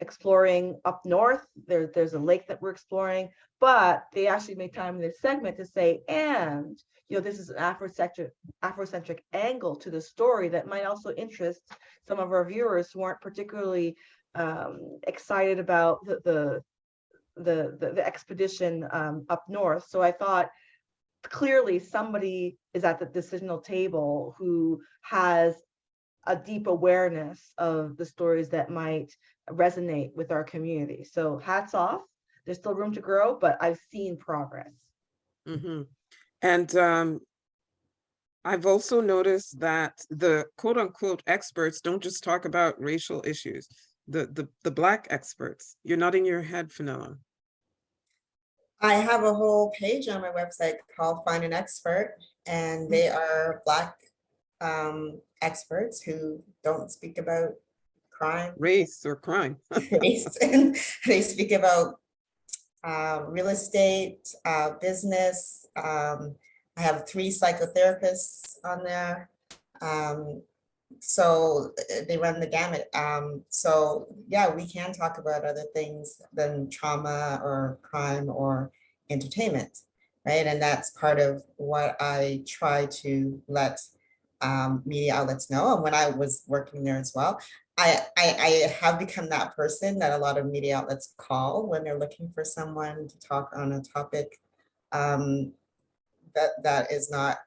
exploring up north. There's a lake that we're exploring, but they actually made time in this segment to say, and this is an Afrocentric angle to the story that might also interest some of our viewers who aren't particularly excited about the expedition up north. So I thought, clearly somebody is at the decisional table who has a deep awareness of the stories that might resonate with our community. So hats off. There's still room to grow, but I've seen progress. Mm-hmm. And I've also noticed that the quote unquote experts don't just talk about racial issues. The Black experts. You're nodding your head, Fenella. I have a whole page on my website called Find an Expert, and they are Black experts who don't speak about crime, race, or crime. race, and they speak about real estate, business. I have 3 psychotherapists on there. So they run the gamut. So yeah, we can talk about other things than trauma or crime or entertainment, right? And that's part of what I try to let media outlets know. And when I was working there as well, I have become that person that a lot of media outlets call when they're looking for someone to talk on a topic that is not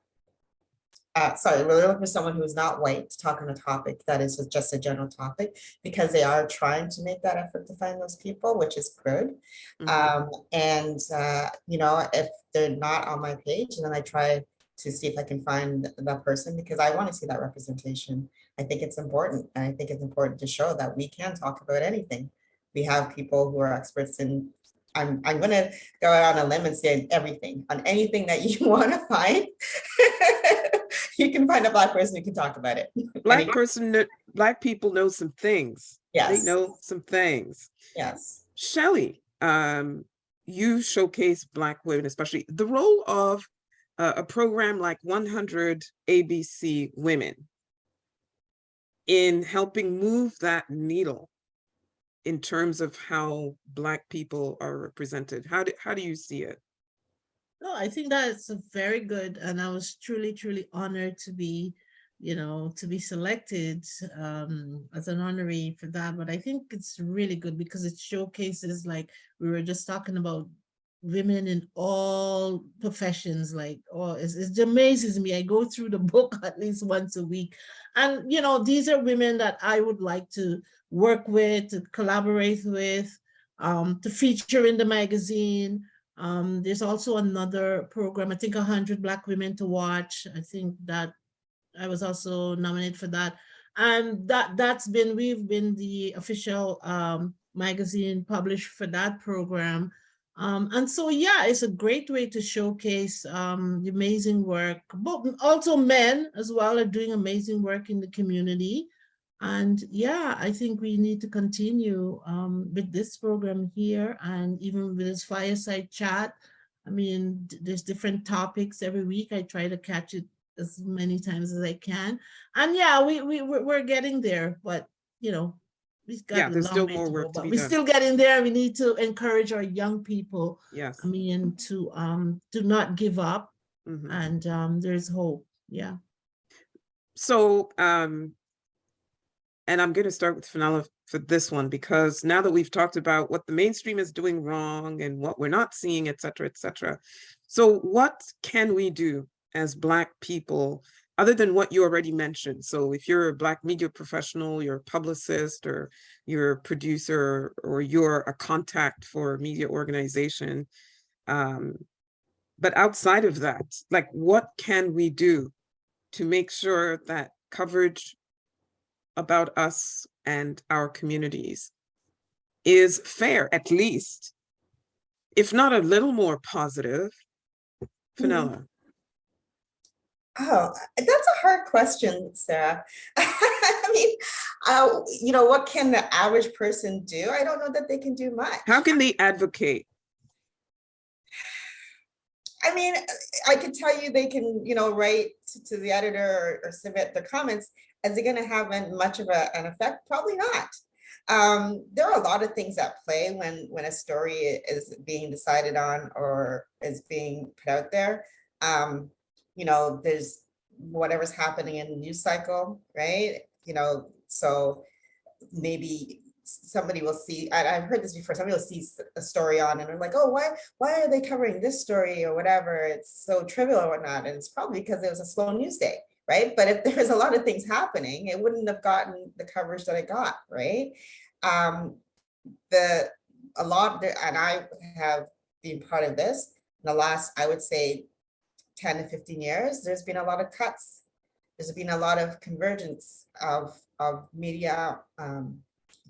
sorry, we're looking for someone who's not white to talk on a topic that is just a general topic, because they are trying to make that effort to find those people, which is good. And if they're not on my page, then I try to see if I can find that person, because I want to see that representation. I think it's important. And I think it's important to show that we can talk about anything. We have people who are experts in, I'm going to go out on a limb and say everything, on anything that you want to find. You can find a Black person who can talk about it. Black people know some things. Yes. They know some things. Yes. Shelley, you showcase Black women, especially the role of a program like 100 ABC Women in helping move that needle in terms of how Black people are represented. How do you see it? No, I think that's very good, and I was truly, truly honored to be, to be selected as an honoree for that. But I think it's really good because it showcases, like we were just talking about, women in all professions. Like, it amazes me. I go through the book at least once a week, and these are women that I would like to work with, to collaborate with, to feature in the magazine. There's also another program, I think 100 Black Women to Watch. I think that I was also nominated for that. And we've been the official magazine published for that program. And so, yeah, it's a great way to showcase the amazing work, but also men as well are doing amazing work in the community. And yeah, I think we need to continue with this program here, and even with this fireside chat. I mean, there's different topics every week. I try to catch it as many times as I can. And yeah, we're getting there, but we've got there's still more to work to go, be but we're done. still getting there. We need to encourage our young people. Yes. I mean, to do not give up, and there's hope. Yeah. So and I'm going to start with Fenella for this one, because now that we've talked about what the mainstream is doing wrong and what we're not seeing, et cetera, et cetera. So what can we do as Black people other than what you already mentioned. So if you're a Black media professional, you're a publicist, or you're a producer, or you're a contact for a media organization, but outside of that, like, what can we do to make sure that coverage about us and our communities is fair, at least, if not a little more positive? Fenella. Oh, that's a hard question, Sarah. I mean, what can the average person do? I don't know that they can do much. How can they advocate? I mean, I could tell you they can, write to the editor or submit their comments. Is it going to have much of an effect? Probably not. There are a lot of things at play when a story is being decided on or is being put out there. There's whatever's happening in the news cycle, right? So maybe somebody will see, I've heard this before, somebody will see a story on and I'm like, oh, why are they covering this story or whatever? It's so trivial or whatnot. And it's probably because it was a slow news day, right? But if there's a lot of things happening, it wouldn't have gotten the coverage that it got, right? And I have been part of this in the last, I would say, 10 to 15 years, there's been a lot of cuts. There's been a lot of convergence of media,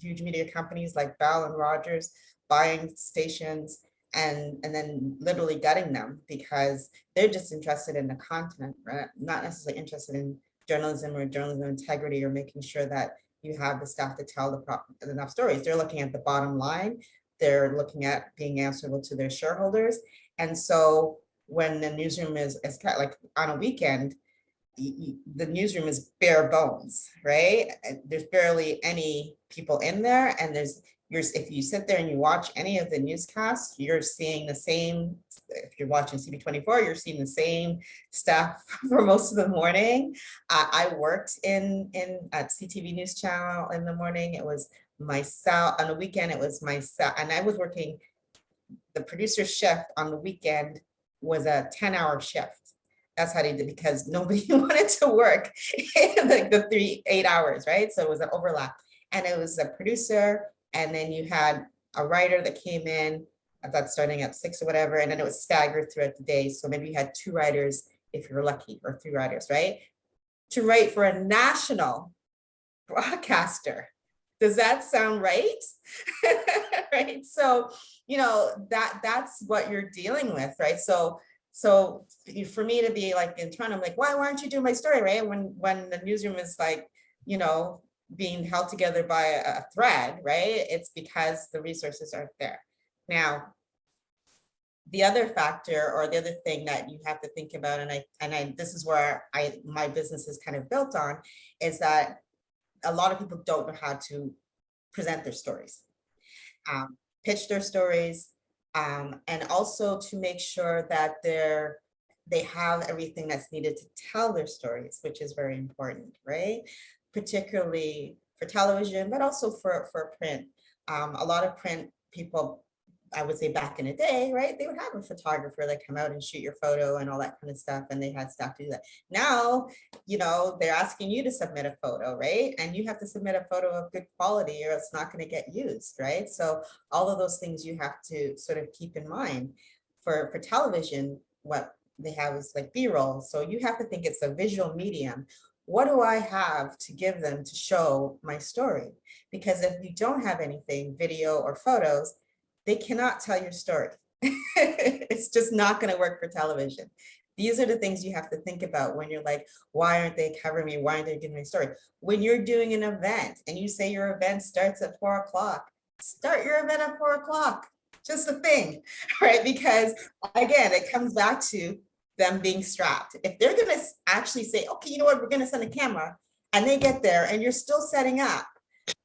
huge media companies like Bell and Rogers buying stations and then literally gutting them because they're just interested in the content, right? Not necessarily interested in journalism or journalism integrity or making sure that you have the staff to tell enough stories. They're looking at the bottom line. They're looking at being answerable to their shareholders. And so when the newsroom is like on a weekend, the newsroom is bare bones, right? There's barely any people in there. And if you sit there and you watch any of the newscasts, you're seeing the same. If you're watching CB24, you're seeing the same stuff for most of the morning. I worked at CTV News Channel in the morning. It was myself. On the weekend, it was myself. And I was working, the producer's shift on the weekend was a 10-hour shift. That's how they did, because nobody wanted to work like the 8 hours, right? So it was an overlap. And it was a producer, and then you had a writer that came in, I thought starting at 6 or whatever, and then it was staggered throughout the day. So maybe you had 2 writers if you're lucky, or 3 writers, right? To write for a national broadcaster. Does that sound right? Right. So, that's what you're dealing with, right? So for me to be like in Toronto, I'm like, why aren't you doing my story, right? When the newsroom is like, being held together by a thread, right? It's because the resources aren't there. Now, the other factor or the other thing that you have to think about, and this is where my business is kind of built on, is that a lot of people don't know how to present their stories, pitch their stories, and also to make sure that they have everything that's needed to tell their stories, which is very important, right? Particularly for television, but also for print. A lot of print people, I would say back in the day, right? They would have a photographer that come out and shoot your photo and all that kind of stuff. And they had staff do that. Now, they're asking you to submit a photo, right? And you have to submit a photo of good quality or it's not going to get used, right? So all of those things you have to sort of keep in mind. For television, what they have is like B-roll. So you have to think it's a visual medium. What do I have to give them to show my story? Because if you don't have anything, video or photos, they cannot tell your story. It's just not going to work for television. These are the things you have to think about when you're like, why aren't they covering me? Why aren't they giving me a story? When you're doing an event and you say your event starts at 4 o'clock, start your event at 4 o'clock. Just a thing, right? Because again, it comes back to them being strapped. If they're going to actually say, okay, you know what, we're going to send a camera, and they get there and you're still setting up,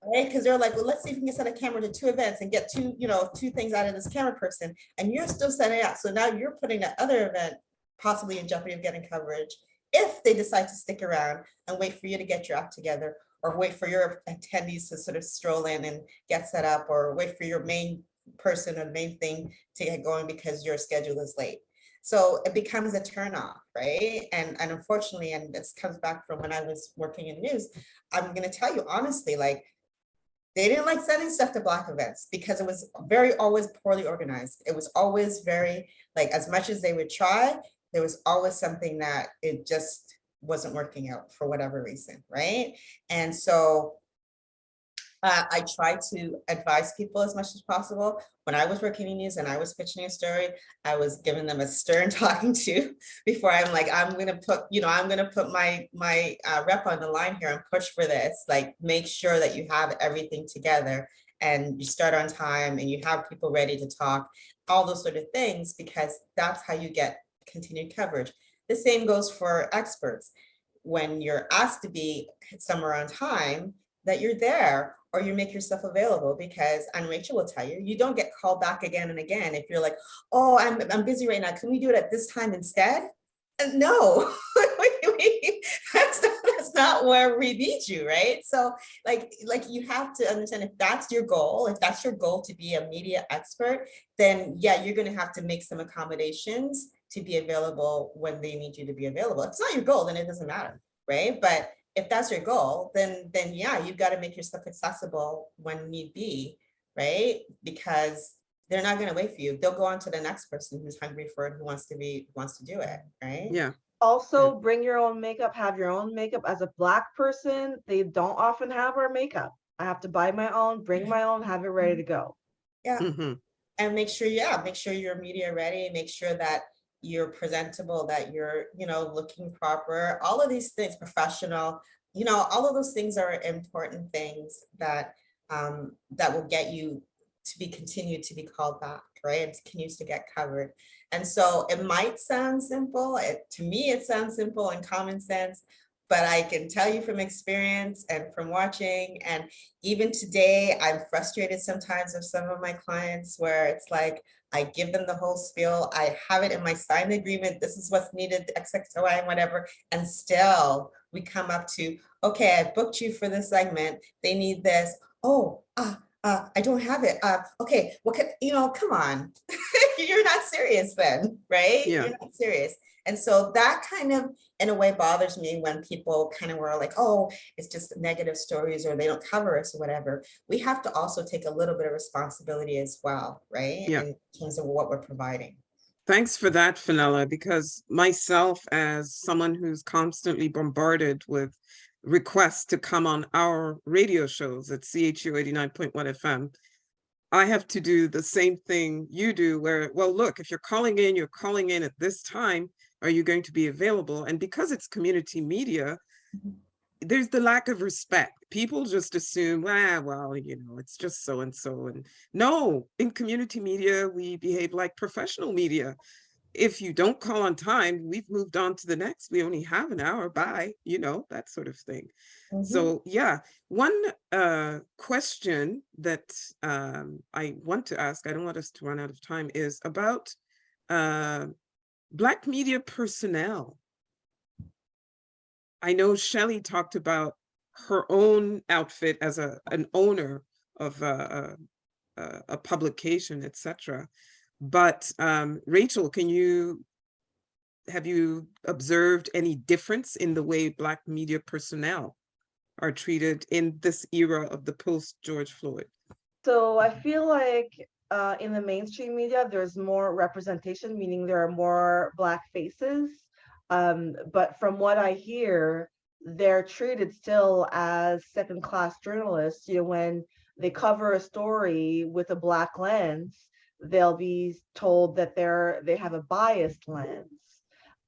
right? Because they're like, well, let's see if we can set a camera to 2 events and get two things out of this camera person, and you're still setting up. So now you're putting that other event possibly in jeopardy of getting coverage if they decide to stick around and wait for you to get your act together, or wait for your attendees to sort of stroll in and get set up, or wait for your main person or main thing to get going because your schedule is late. So it becomes a turnoff, right? And unfortunately, and this comes back from when I was working in news, I'm gonna tell you honestly, like, they didn't like sending stuff to Black events because it was very always poorly organized. It was always very, like, as much as they would try, there was always something that it just wasn't working out for whatever reason, right? And so I try to advise people as much as possible. When I was working in news and I was pitching a story, I was giving them a stern talking to before I'm like, I'm gonna put, I'm gonna put my rep on the line here and push for this. Like, make sure that you have everything together and you start on time and you have people ready to talk, all those sort of things, because that's how you get continued coverage. The same goes for experts. When you're asked to be somewhere on time, that you're there, or you make yourself available, because, and Rachel will tell you, you don't get called back again and again if you're like, oh, I'm busy right now, can we do it at this time instead? No, that's not where we need you, right? So like you have to understand, if that's your goal, to be a media expert, then yeah, you're gonna have to make some accommodations to be available when they need you to be available. If it's not your goal, then it doesn't matter, right? But if that's your goal, then yeah, you've got to make yourself accessible when need be, right? Because they're not going to wait for you. They'll go on to the next person who's hungry for it, who wants to do it, right? Yeah. Also, bring your own makeup, have your own makeup. As a Black person, they don't often have our makeup. I have to buy my own, bring my own, have it ready to go. Yeah. Mm-hmm. And make sure you're media ready, make sure that you're presentable, that you're, looking proper, all of these things, professional, all of those things are important things that that will get you to be continued to be called back, right? And continues to get covered. And so it might sound simple. To me, it sounds simple and common sense, but I can tell you from experience and from watching, and even today, I'm frustrated sometimes with some of my clients where it's like, I give them the whole spiel, I have it in my signed agreement, this is what's needed, XXY and whatever, and still we come up to, okay, I booked you for this segment, they need this, oh, I don't have it. Okay, what can, come on. You're not serious then, right? Yeah. You're not serious. And so that kind of, in a way, bothers me when people kind of were like, oh, it's just negative stories or they don't cover us or whatever. We have to also take a little bit of responsibility as well, right? Yeah. In terms of what we're providing. Thanks for that, Fenella, because myself, as someone who's constantly bombarded with requests to come on our radio shows at CHU 89.1 FM, I have to do the same thing you do, where, well, look, if you're calling in at this time, are you going to be available? And because it's community media, there's the lack of respect. People just assume, well, it's just so and so. And no, in community media, we behave like professional media. If you don't call on time, we've moved on to the next. We only have an hour, bye, that sort of thing. So yeah, one question that I want to ask, I don't want us to run out of time, is about Black media personnel. I know Shelley talked about her own outfit as an owner of a publication, etc. But Rachel, have you observed any difference in the way Black media personnel are treated in this era of the post-George Floyd? So I feel like in the mainstream media, there's more representation, meaning there are more Black faces. But from what I hear, they're treated still as second-class journalists. When they cover a story with a Black lens, they'll be told that they have a biased lens.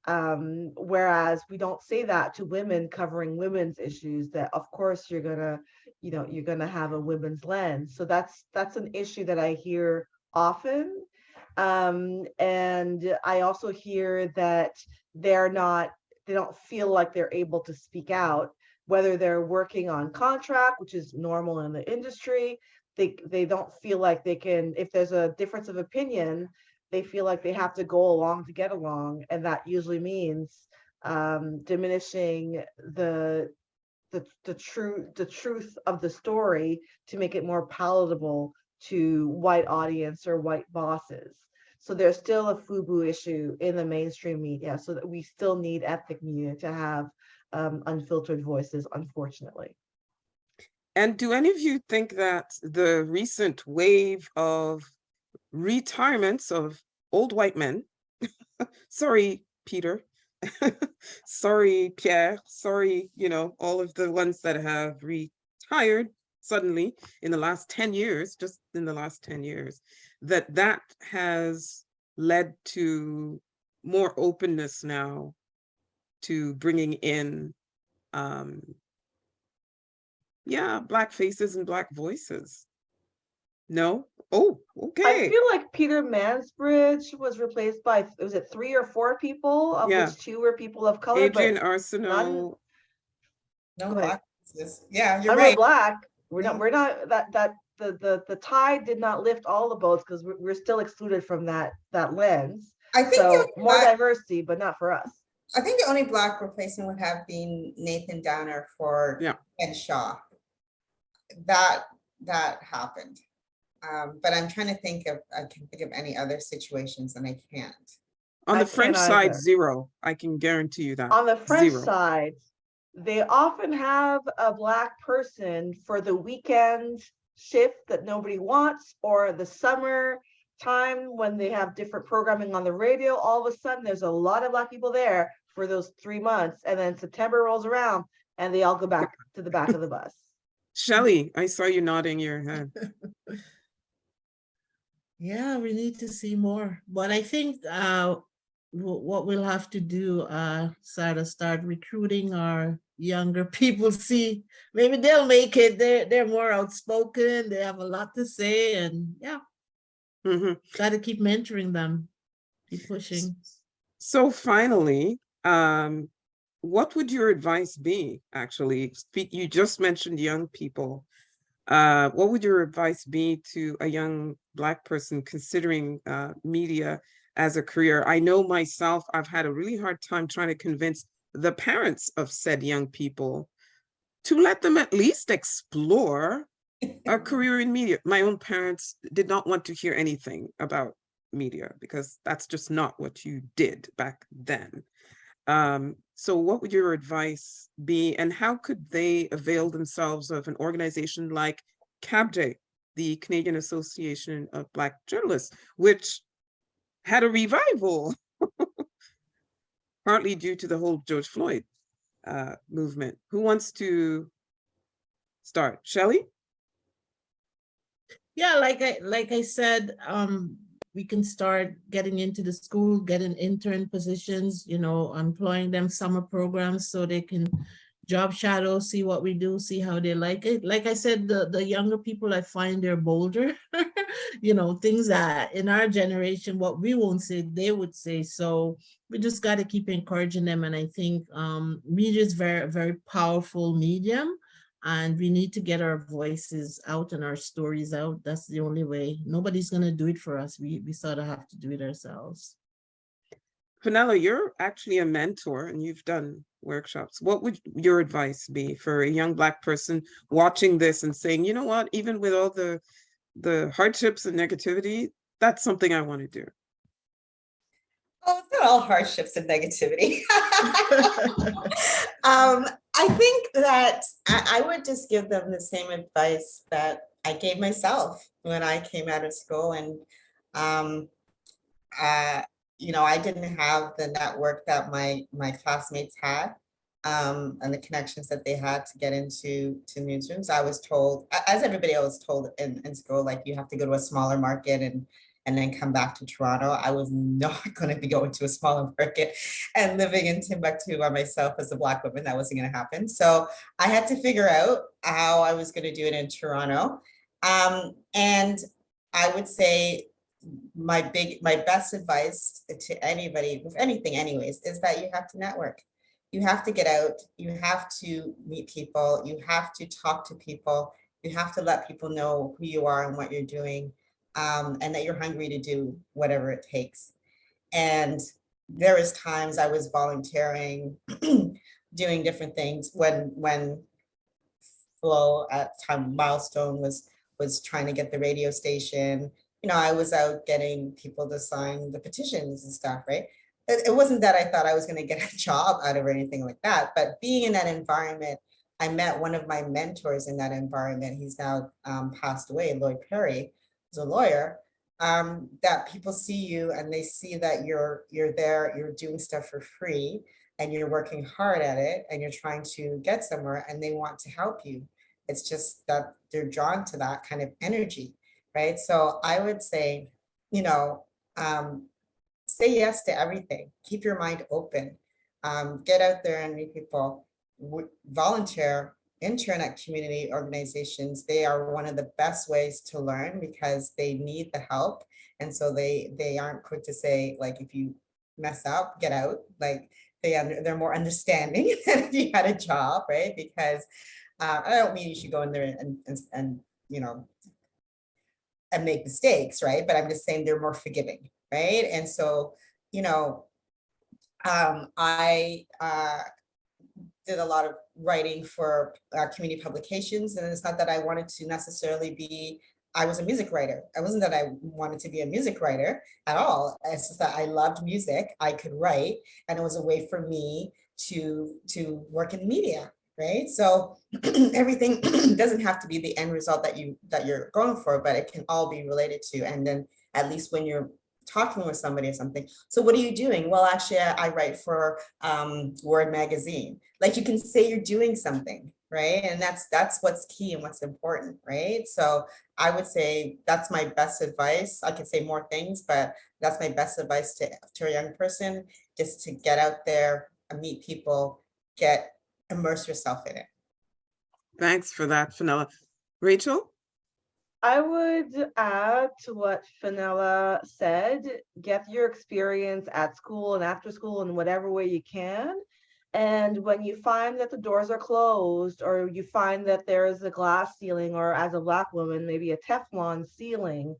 Whereas we don't say that to women covering women's issues, that of course you're gonna have a women's lens. So that's an issue that I hear often. And I also hear that they don't feel like they're able to speak out, whether they're working on contract, which is normal in the industry. They don't feel like they can, if there's a difference of opinion, they feel like they have to go along to get along. And that usually means diminishing the truth of the story to make it more palatable to white audience or white bosses. So there's still a FUBU issue in the mainstream media, so that we still need ethnic media to have unfiltered voices, unfortunately. And do any of you think that the recent wave of retirements of old white men, sorry, Peter, sorry, Pierre, sorry, all of the ones that have retired suddenly in the last 10 years, just in the last 10 years, that has led to more openness now to bringing in, Black faces and Black voices. No? Oh, I okay. feel like Peter Mansbridge was replaced by, was it 3 or 4 people, of Yeah. which 2 were people of color, Adrian but Arsenault. No Go ahead. Black faces. Yeah, you're none were right. Black. We're Yeah. not that the tide did not lift all the boats, because we're still excluded from that lens. I think So more Black- diversity, but not for us. I think the only Black replacement would have been Nathan Downer for Yeah. Ken Shaw. That happened. But I'm trying to think of, I can think of any other situations and I can't. On I the French can't side, either. 0. I can guarantee you that. On the French 0. side, they often have a Black person for the weekend shift that nobody wants, or the summer time when they have different programming on the radio. All of a sudden, there's a lot of Black people there for those 3 months, and then September rolls around and they all go back to the back of the bus. Shelley, I saw you nodding your head. Yeah, we need to see more. But I think what we'll have to do, Sarah, start recruiting our younger people. See, maybe they'll make it. They're more outspoken. They have a lot to say, and yeah, got to keep mentoring them, keep pushing. So finally, what would your advice be? Actually, you just mentioned young people. What would your advice be to a young Black person considering media as a career? I know myself, I've had a really hard time trying to convince the parents of said young people to let them at least explore a career in media. My own parents did not want to hear anything about media because that's just not what you did back then. So what would your advice be, and how could they avail themselves of an organization like CABJ, the Canadian Association of Black Journalists, which had a revival, partly due to the whole George Floyd movement? Who wants to start? Shelley? Yeah, like I said, we can start getting into the school, getting intern positions, employing them summer programs so they can job shadow, see what we do, see how they like it. Like I said, the younger people, I find they're bolder, things that in our generation, what we won't say, they would say. So we just got to keep encouraging them. And I think media is very, very powerful medium. And we need to get our voices out and our stories out. That's the only way. Nobody's going to do it for us. We sort of have to do it ourselves. Fenella, you're actually a mentor and you've done workshops. What would your advice be for a young Black person watching this and saying, you know what, even with all the hardships and negativity, that's something I want to do? Oh, it's not all hardships and negativity. I think that I would just give them the same advice that I gave myself when I came out of school. And, I didn't have the network that my classmates had, and the connections that they had to get into newsrooms. I was told, as everybody else told in school, like you have to go to a smaller market and then come back to Toronto. I was not going to be going to a smaller market and living in Timbuktu by myself as a Black woman. That wasn't going to happen. So I had to figure out how I was going to do it in Toronto. And I would say my best advice to anybody with anything anyways, is that you have to network. You have to get out. You have to meet people. You have to talk to people. You have to let people know who you are and what you're doing. And that you're hungry to do whatever it takes. And there was times I was volunteering, doing different things when Flo at time Milestone was trying to get the radio station. I was out getting people to sign the petitions and stuff, right? It wasn't that I thought I was going to get a job out of it or anything like that, but being in that environment, I met one of my mentors in that environment. He's now passed away, Lloyd Perry, who's a lawyer. That people see you and they see that you're there, you're doing stuff for free, and you're working hard at it, and you're trying to get somewhere, and they want to help you. It's just that they're drawn to that kind of energy, right? So I would say, um, say yes to everything. Keep your mind open. Get out there and meet people. Volunteer, intern at community organizations. They are one of the best ways to learn because they need the help, and so they aren't quick to say, like, if you mess up, get out. Like they're more understanding than if you had a job, right? Because I don't mean you should go in there and and make mistakes, right? But I'm just saying they're more forgiving, right? And so, I did a lot of writing for community publications, and it's not that I wanted to necessarily be, I was a music writer. It wasn't that I wanted to be a music writer at all. It's just that I loved music, I could write, and it was a way for me to work in media, right? So everything doesn't have to be the end result that you're going for, but it can all be related to. And then at least when you're talking with somebody or something, so what are you doing? Well, actually, I write for Word magazine. Like, you can say you're doing something, right? And that's what's key and what's important, right? So I would say that's my best advice. I could say more things, but that's my best advice to a young person, just to get out there and meet people, immerse yourself in it. Thanks for that, Fenella. Rachel? I would add to what Fenella said, get your experience at school and after school in whatever way you can. And when you find that the doors are closed, or you find that there is a glass ceiling, or as a Black woman, maybe a Teflon ceiling,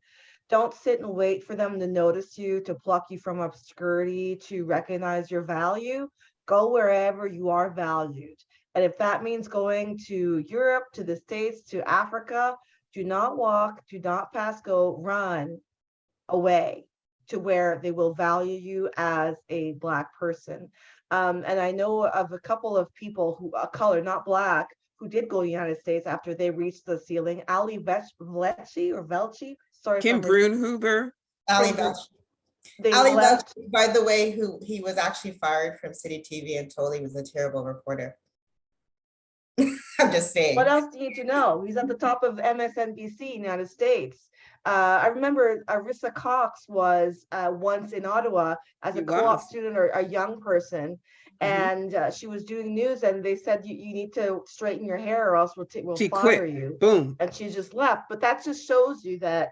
don't sit and wait for them to notice you, to pluck you from obscurity, to recognize your value. Go wherever you are valued. And if that means going to Europe, to the States, to Africa, do not walk, do not pass go, run away to where they will value you as a Black person. And I know of a couple of people who are color, not Black, who did go to the United States after they reached the ceiling. Ali Velci, sorry. Kim Brunhuber. Ali Velch. Ali Velch, by the way, who he was actually fired from City TV and told he was a terrible reporter. I'm just saying. What else do you need to know? He's at the top of MSNBC, United States. I remember Arissa Cox was once in Ottawa as a co-op student or a young person, and she was doing news, and they said you need to straighten your hair or else we'll fire you. Boom. And she just left. But that just shows you that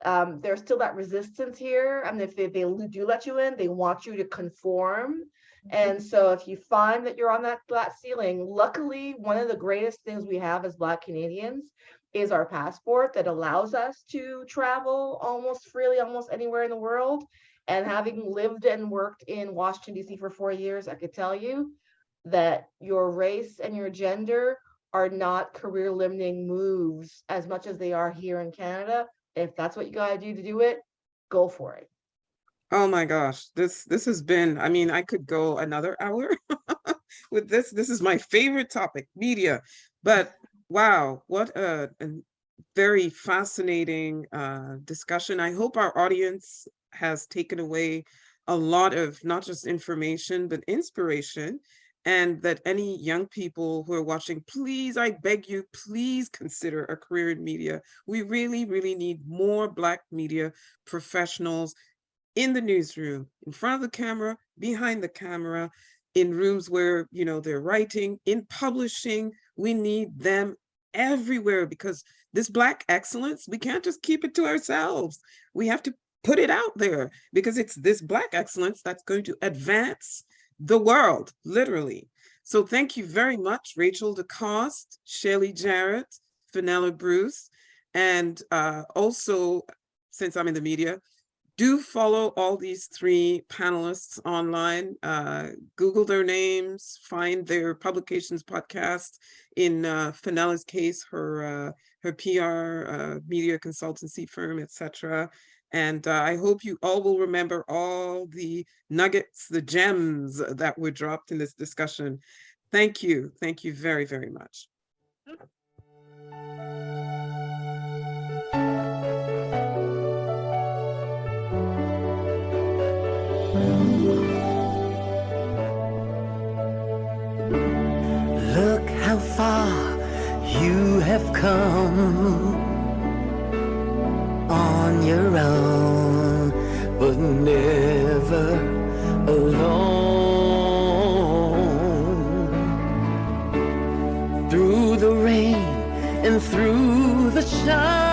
there's still that resistance here. And if they do let you in, they want you to conform. And so if you find that you're on that ceiling, luckily, one of the greatest things we have as Black Canadians is our passport that allows us to travel almost freely, almost anywhere in the world. And having lived and worked in Washington, D.C. for 4 years, I could tell you that your race and your gender are not career limiting moves as much as they are here in Canada. If that's what you got to do it, go for it. Oh my gosh, this has been, I mean, I could go another hour with this. This is my favorite topic, media. But wow, what a very fascinating discussion. I hope our audience has taken away a lot of not just information, but inspiration. And that any young people who are watching, please, I beg you, please consider a career in media. We really, really need more Black media professionals in the newsroom, in front of the camera, behind the camera, in rooms where, they're writing, in publishing. We need them everywhere, because this Black excellence, we can't just keep it to ourselves. We have to put it out there, because it's this Black excellence that's going to advance the world, literally. So thank you very much, Rachel DeCoste, Shelly Jarrett, Fenella Bruce, and also, since I'm in the media, do follow all these three panelists online. Google their names, find their publications, podcasts. In Fenella's case, her PR, media consultancy firm, etc. And I hope you all will remember all the nuggets, the gems that were dropped in this discussion. Thank you. Thank you very, very much. Look how far you have come on your own, but never alone. Through the rain and through the shine,